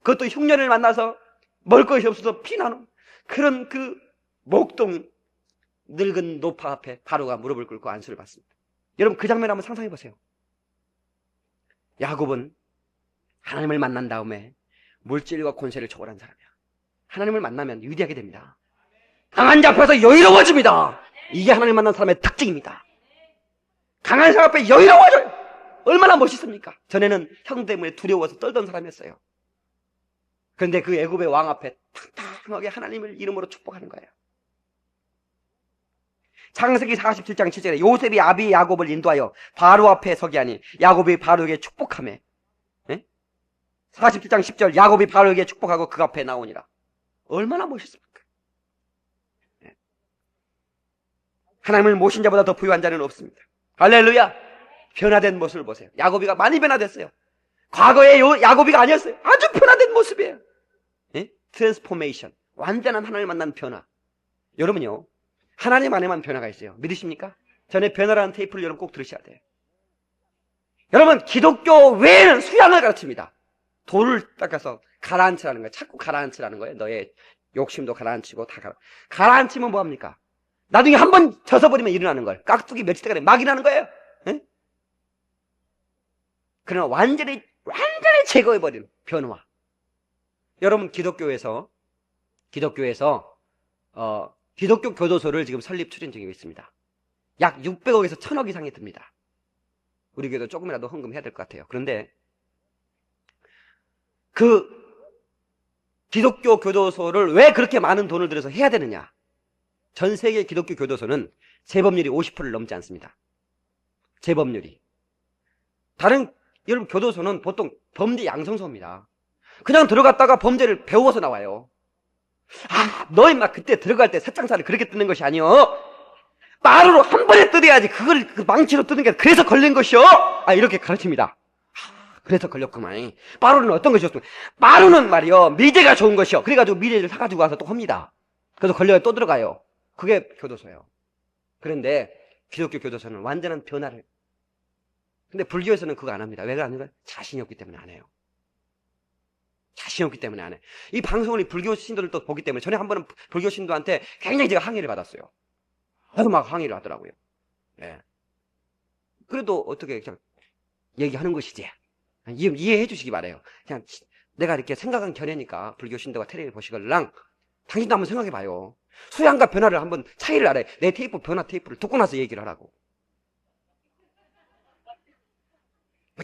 S2: 그것도 흉년을 만나서 먹을 것이 없어서 피나는 그런 그 목동 늙은 노파 앞에 바로가 무릎을 꿇고 안수를 받습니다. 여러분 그 장면 한번 상상해 보세요. 야곱은 하나님을 만난 다음에 물질과 권세를 초월한 사람이야. 하나님을 만나면 위대하게 됩니다. 강한 자 앞에서 여유로워집니다. 이게 하나님 만난 사람의 특징입니다. 강한 사람 앞에 여유로워져요. 얼마나 멋있습니까? 전에는 형 때문에 두려워서 떨던 사람이었어요. 그런데 그 애굽의 왕 앞에 탕탕하게 하나님을 이름으로 축복하는 거예요. 창세기 47장 7절에 요셉이 아비 야곱을 인도하여 바로 앞에 서게 하니 야곱이 바로에게 축복하며, 47장 10절 야곱이 바로에게 축복하고 그 앞에 나오니라. 얼마나 멋있습니까? 하나님을 모신 자보다 더 부유한 자는 없습니다. 할렐루야. 변화된 모습을 보세요. 야곱이가 많이 변화됐어요. 과거의 야곱이가 아니었어요. 아주 변화된 모습이에요. 트랜스포메이션, 완전한 하나님을 만난 변화. 여러분요, 하나님 안에만 변화가 있어요. 믿으십니까? 전에 변화라는 테이프를 여러분 꼭 들으셔야 돼요. 여러분, 기독교 외에는 수양을 가르칩니다. 돌을 닦아서 가라앉히라는 거예요. 자꾸 가라앉히라는 거예요. 너의 욕심도 가라앉히고 다 가라앉히면 뭐합니까? 나중에 한번 져서버리면 일어나는 걸. 깍두기 며칠 때까지 막 일어나는 거예요. 그러나 완전히 제거해버리는 변화. 여러분, 기독교 교도소를 지금 설립 추진 중에 있습니다. 약 600억에서 1000억 이상이 듭니다. 우리 교회도 조금이라도 헌금해야 될 것 같아요. 그런데 그 기독교 교도소를 왜 그렇게 많은 돈을 들여서 해야 되느냐? 전 세계 기독교 교도소는 재범률이 50%를 넘지 않습니다. 재범률이. 다른 여러분 교도소는 보통 범죄 양성소입니다. 그냥 들어갔다가 범죄를 배워서 나와요. 너 임마 그때 들어갈 때 삿장사를 그렇게 뜯는 것이 아니요. 마루로 한 번에 뜯어야지. 그걸 그 망치로 뜯는 게 그래서 걸린 것이요. 이렇게 가르칩니다. 그래서 걸렸구만. 마루는 어떤 것이었어? 마루는 말이요, 미제가 좋은 것이요. 그래가지고 미제를 사가지고 와서 또 합니다. 그래서 걸려야 또 들어가요. 그게 교도소예요. 그런데 기독교 교도소는 완전한 변화를. 근데 불교에서는 그거 안 합니다. 왜 안 해요? 자신이 없기 때문에 안 해요. 자신이 없기 때문에 안 해. 이 방송을 불교 신도들도 보기 때문에 전에 한 번은 불교 신도한테 굉장히 제가 항의를 받았어요. 아주 막 항의를 하더라고요. 네. 그래도 어떻게 그냥 얘기하는 것이지. 이해해 주시기 바래요. 그냥 내가 이렇게 생각한 견해니까 불교 신도가 텔레비를 보시걸랑 당신도 한번 생각해 봐요. 수양과 변화를 한번 차이를 알아요. 내 테이프 변화 테이프를 듣고 나서 얘기를 하라고.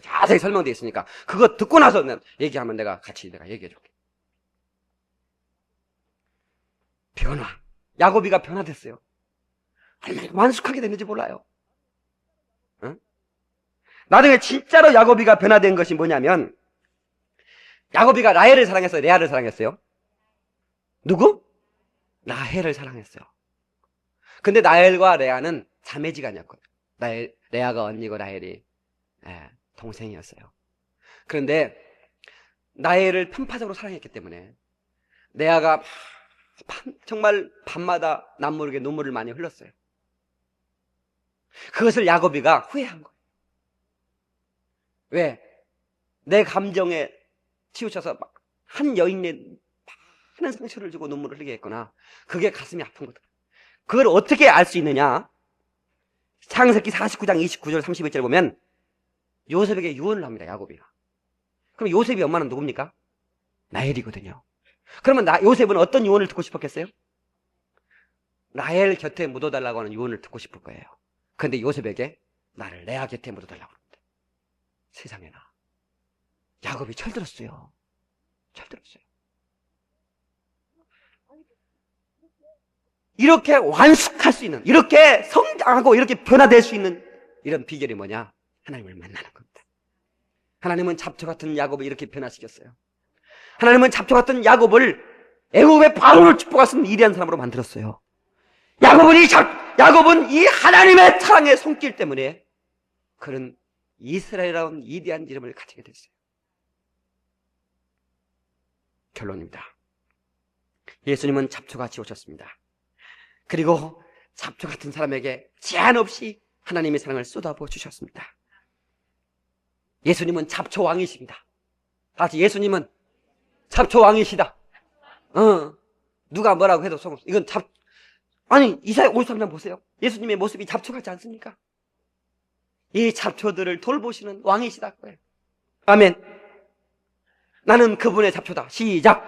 S2: 자세히 설명되어 있으니까 그거 듣고 나서 얘기하면 내가 얘기해 줄게. 변화. 야곱이가 변화됐어요. 얼마나 완숙하게 됐는지 몰라요. 응? 나중에 진짜로 야곱이가 변화된 것이 뭐냐면, 야곱이가 라헬을 사랑했어요? 레아를 사랑했어요? 누구? 라헬을 사랑했어요. 근데 라헬과 레아는 자매지간이었거든요. 레아가 언니고 라헬이 동생이었어요. 그런데 라헬을 편파적으로 사랑했기 때문에 레아가 정말 밤마다 남모르게 눈물을 많이 흘렸어요. 그것을 야곱이가 후회한 거예요. 왜? 내 감정에 치우쳐서 한 여인의 많은 상처를 주고 눈물을 흘리게 했구나. 그게 가슴이 아픈 거다. 그걸 어떻게 알 수 있느냐? 창세기 49장 29절 31절 보면 요셉에게 유언을 합니다. 야곱이가. 그럼 요셉의 엄마는 누굽니까? 라헬이거든요. 그러면 요셉은 어떤 유언을 듣고 싶었겠어요? 라헬 곁에 묻어달라고 하는 유언을 듣고 싶을 거예요. 그런데 요셉에게 나를 레아 곁에 묻어달라고 합니다. 세상에나. 야곱이 철들었어요. 철들었어요. 이렇게 완숙할 수 있는, 이렇게 성장하고 이렇게 변화될 수 있는 이런 비결이 뭐냐? 하나님을 만나는 겁니다. 하나님은 잡초 같은 야곱을 이렇게 변화시켰어요. 하나님은 잡초 같은 야곱을 애굽의 바로를 축복할 수 있는 위대한 사람으로 만들었어요. 야곱은 이 하나님의 사랑의 손길 때문에 그런 이스라엘이라는 위대한 이름을 가지게 됐어요. 결론입니다. 예수님은 잡초같이 오셨습니다. 그리고 잡초 같은 사람에게 제한 없이 하나님의 사랑을 쏟아부어 주셨습니다. 예수님은 잡초 왕이십니다. 다시 예수님은 잡초 왕이시다. 누가 뭐라고 해도 속은 이건 아니 이사야 53장 보세요. 예수님의 모습이 잡초 같지 않습니까? 이 잡초들을 돌보시는 왕이시다. 아멘. 나는 그분의 잡초다. 시작.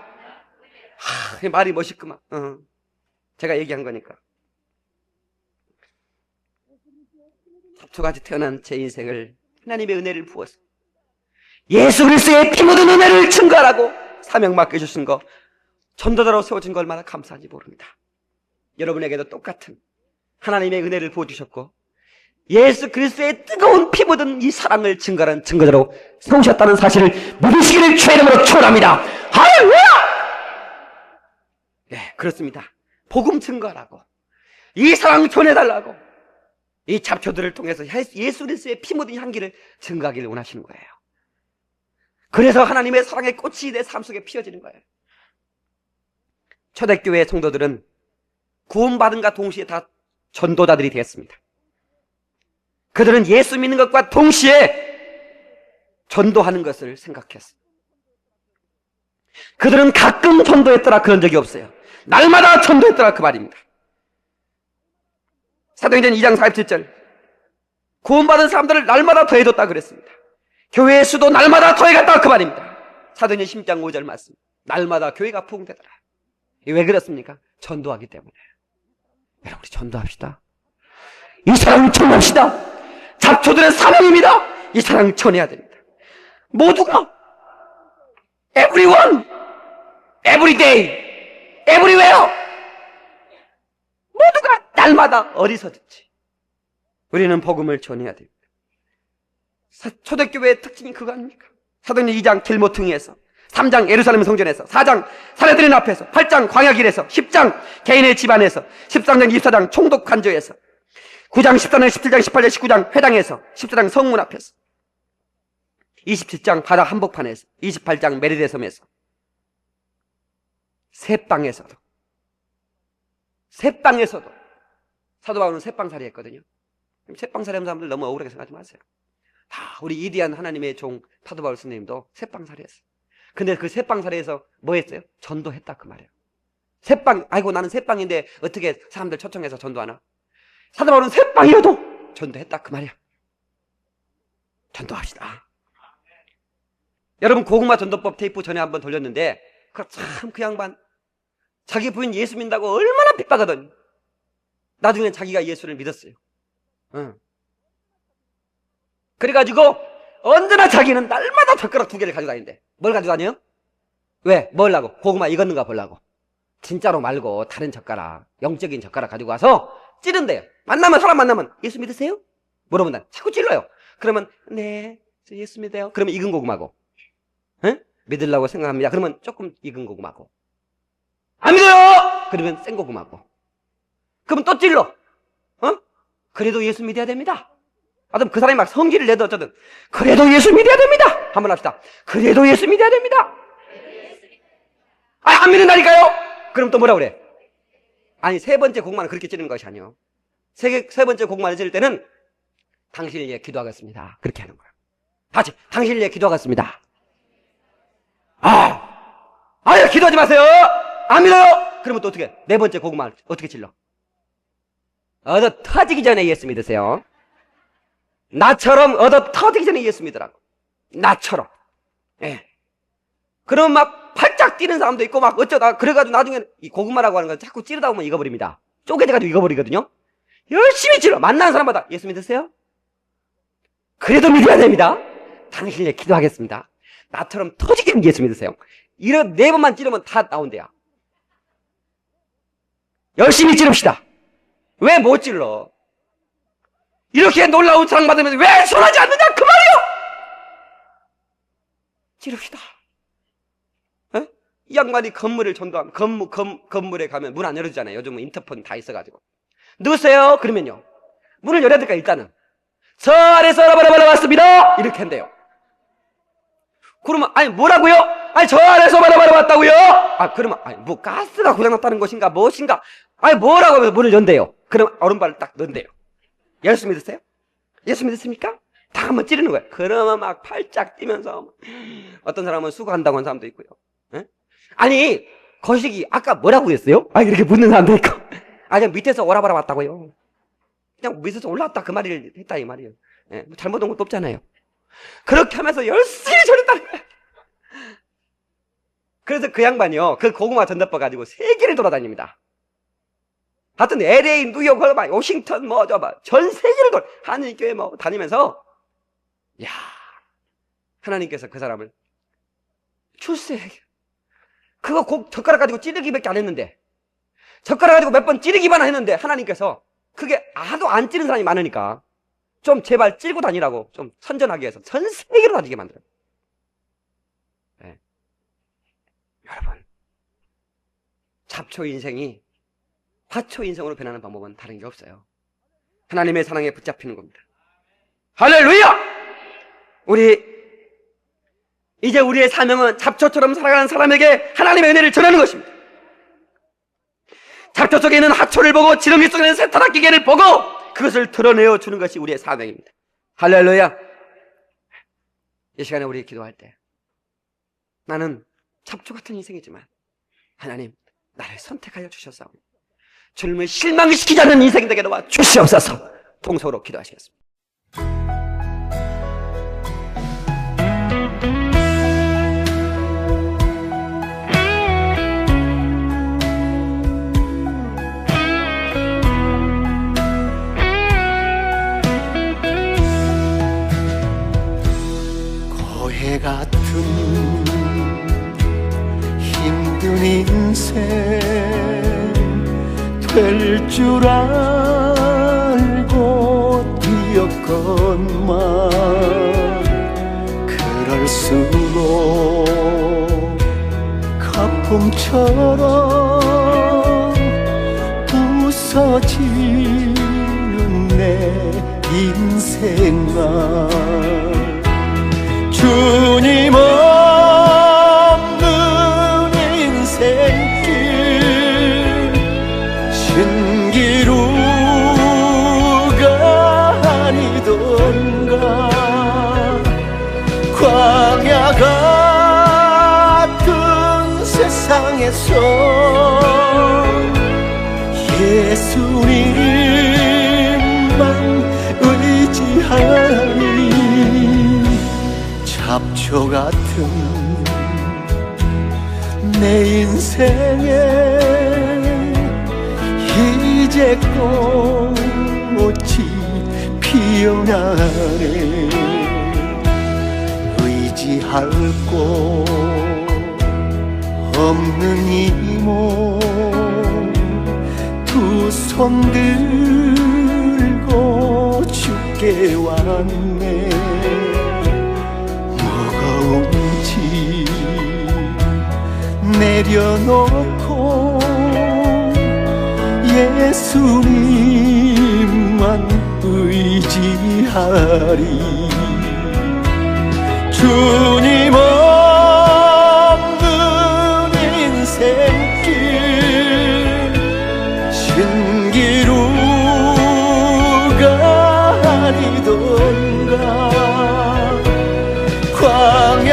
S2: 말이 멋있구만. 제가 얘기한 거니까. 잡초같이 태어난 제 인생을 하나님의 은혜를 부어서 예수 그리스도의 피 묻은 은혜를 증거하라고 사명 맡겨주신 거, 전도자로 세워진 거 얼마나 감사한지 모릅니다. 여러분에게도 똑같은 하나님의 은혜를 부어주셨고 예수 그리스도의 뜨거운 피 묻은 이 사랑을 증거하는 증거자로 세우셨다는 사실을 믿으시기를 주의 이름으로 축원합니다. 할렐루야! 네, 그렇습니다. 복음 증거하라고, 이 사랑 전해달라고, 이 잡초들을 통해서 예수 그리스도의 피 묻은 향기를 증거하기를 원하시는 거예요. 그래서 하나님의 사랑의 꽃이 내 삶 속에 피어지는 거예요. 초대교회 성도들은 구원받은과 동시에 다 전도자들이 되었습니다. 그들은 예수 믿는 것과 동시에 전도하는 것을 생각했어요. 그들은 가끔 전도했더라 그런 적이 없어요. 날마다 전도했더라 그 말입니다. 사도행전 2장 47절, 구원받은 사람들을 날마다 더해줬다 그랬습니다. 교회의 수도 날마다 더해갔다 그 말입니다. 사도행전 10장 5절 말씀, 날마다 교회가 부흥되더라. 왜 그렇습니까? 전도하기 때문에. 여러분, 우리 전도합시다. 이 사랑을 전합시다. 잡초들의 사명입니다. 이 사랑을 전해야 됩니다. 모두가 everyone, everyday, everywhere, 모두가 날마다 어디서든지 우리는 복음을 전해야 됩니다. 초대교회의 특징이 그거 아닙니까? 사도행전 2장 길모퉁이에서, 3장 예루살렘 성전에서, 4장 사내들인 앞에서, 8장 광야길에서, 10장 개인의 집안에서, 13장 24장 총독 관저에서, 9장 14장 17장 18장 19장 회당에서, 14장 성문 앞에서, 27장 바다 한복판에서, 28장 메리데 섬에서, 새빵에서도 사도 바울은 새빵살이 했거든요. 새빵살이 하는 사람들 너무 억울하게 생각하지 마세요. 다 우리 이디한 하나님의 종 사도 바울 스님도 새빵살이 했어요. 근데 그 새빵살이에서 뭐 했어요? 전도했다 그 말이에요. 새빵, 아이고 나는 새빵인데 어떻게 사람들 초청해서 전도하나? 사도 바울은 새빵이어도 전도했다 그 말이야. 전도합시다. 여러분, 고구마 전도법 테이프 전에 한번 돌렸는데 참 그 양반 자기 부인 예수 믿는다고 얼마나 핍박하더니 나중에 자기가 예수를 믿었어요. 그래가지고 언제나 자기는 날마다 젓가락 2개를 가지고 다닌대. 뭘 가지고 다녀요? 왜? 뭘 하려고? 고구마 익었는가 보려고. 진짜로 말고 다른 젓가락, 영적인 젓가락 가지고 와서 찌른대요. 사람 만나면 예수 믿으세요? 물어보면 난 자꾸 찔러요. 그러면 네, 저 예수 믿어요. 그러면 익은 고구마고. 믿으려고 생각합니다. 그러면 조금 익은 고구마고. 안 믿어요! 그러면 생 고구마고. 그러면 또 찔러. 그래도 예수 믿어야 됩니다. 그럼 그 사람이 막 성질을 내도 어쩌든 그래도 예수 믿어야 됩니다. 한번 합시다. 그래도 예수 믿어야 됩니다. 안 믿는다니까요? 그럼 또 뭐라 그래? 아니, 세 번째 고구마는 그렇게 찌르는 것이 아니에요. 세 번째 고구마를 찌를 때는 당신을 위해 기도하겠습니다. 그렇게 하는 거예요. 같이 당신을 위해 기도하겠습니다. 기도하지 마세요. 안 믿어요. 그러면 또 어떻게? 네 번째 고구마를 어떻게 찔러? 얻어 터지기 전에 예수 믿으세요. 나처럼 얻어 터지기 전에 예수 믿으라고. 나처럼. 예. 그러면 막 팔짝 뛰는 사람도 있고 막 어쩌다 그래가지고 나중에 이 고구마라고 하는 건 자꾸 찌르다 보면 익어버립니다. 쪼개져가지고 익어버리거든요. 열심히 찔러. 만나는 사람마다 예수 믿으세요? 그래도 믿어야 됩니다. 당신에게 기도하겠습니다. 나처럼 터지게 예수 믿으세요. 이런 4번만 찌르면 다 나온대요. 열심히 찌릅시다. 왜 못 찔러? 이렇게 놀라운 사랑 받으면 왜 손하지 않느냐 그 말이요. 찌릅시다. 이 양반이 건물을 전도하면 건물에 가면 문 안 열어주잖아요. 요즘은 인터폰 다 있어가지고 누구세요? 그러면요 문을 열어야 될까? 일단은 저 아래서 바라바라 왔습니다 이렇게 한대요. 그러면 뭐라고요? 저 아래서 바라바라 왔다고요? 그러면 뭐 가스가 고장났다는 것인가 무엇인가 뭐라고 하면서 문을 연대요. 그럼 얼음발을 딱 넣는데요. 예수 믿으세요? 예수 믿으십니까? 다 한번 찌르는 거예요. 그러면 막 팔짝 뛰면서 어떤 사람은 수고한다고 하는 사람도 있고요. 거시기 아까 뭐라고 했어요? 이렇게 묻는 사람도 있고 그냥 밑에서 오라바라 왔다고요. 그냥 밑에서 올라왔다 그 말을 했다 이 말이에요. 뭐 잘못한 것도 없잖아요. 그렇게 하면서 열심히 전했다는 거예요. 그래서 그 양반이요 그 고구마 전도법 가지고 세계를 돌아다닙니다. 하여튼 LA, 뉴욕, 워싱턴 전 세계를 한인교회 다니면서 하나님께서 그 사람을 출세하게 그거 젓가락 가지고 찌르기밖에 안 했는데 젓가락 가지고 몇 번 찌르기만 했는데 하나님께서 그게 하도 안 찌는 사람이 많으니까 좀 제발 찌고 다니라고 좀 선전하기 위해서 전 세계로 다니게 만들어요. 네. 여러분, 잡초 인생이 화초 인생으로 변하는 방법은 다른 게 없어요. 하나님의 사랑에 붙잡히는 겁니다. 할렐루야! 이제 우리의 사명은 잡초처럼 살아가는 사람에게 하나님의 은혜를 전하는 것입니다. 잡초 속에 있는 화초를 보고 지렁이 속에 있는 새타락기계를 보고 그것을 드러내어 주는 것이 우리의 사명입니다. 할렐루야! 이 시간에 우리 기도할 때 나는 잡초 같은 인생이지만 하나님 나를 선택하여 주셨사오니 주님을 실망시키지 않는 인생 되게 도와 주시옵소서. 통성으로 기도하시겠습니다.
S3: 고해 같은 힘든 인생 될 줄 알고 뛰었건만 그럴수록 거품처럼 부서지는 내 인생아 주님 없는 인생길 신기루가 아니던가 광야 같은 세상에서 예수님만 의지하니 잡초 같은 내 인생에 이제 꽃이 피어나네 의지할 곳 없는 이 몸 두 손 들고 주께 왔네 무거운지 내려놓고 예수님만 의지하리 주님 없는 인생길 신기루가 아니던가 광야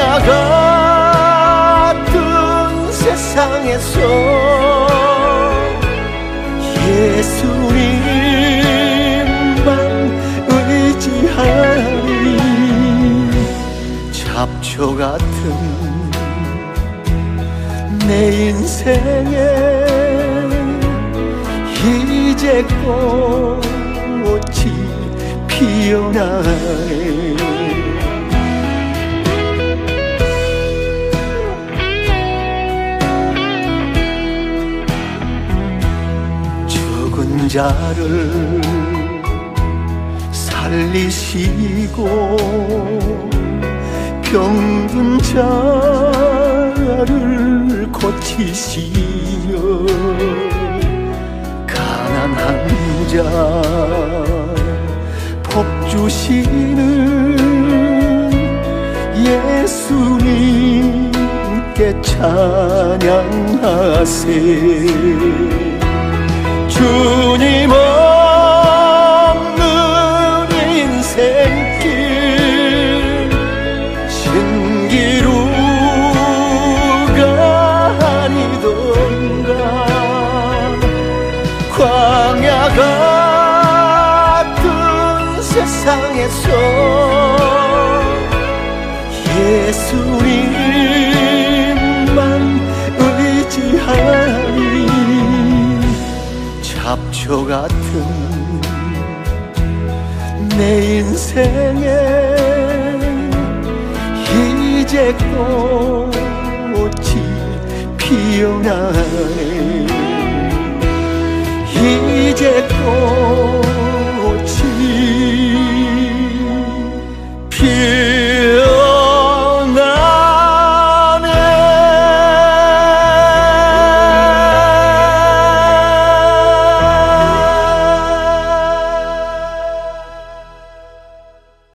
S3: 같은 세상에서 예수님만 의지하리 잡초 같은 내 인생에 이제 꽃이 피어나네 죽은 자를 살리시고 병든 자를 고치시며 가난한 자 복 주시는 예수님께 찬양하세 주님 없는 인생길 신기루가 아니던가 광야 같은 세상에서 예수님만 의지하니 잡초 같은 내 인생에 이제 꽃이 피어나네 이제 또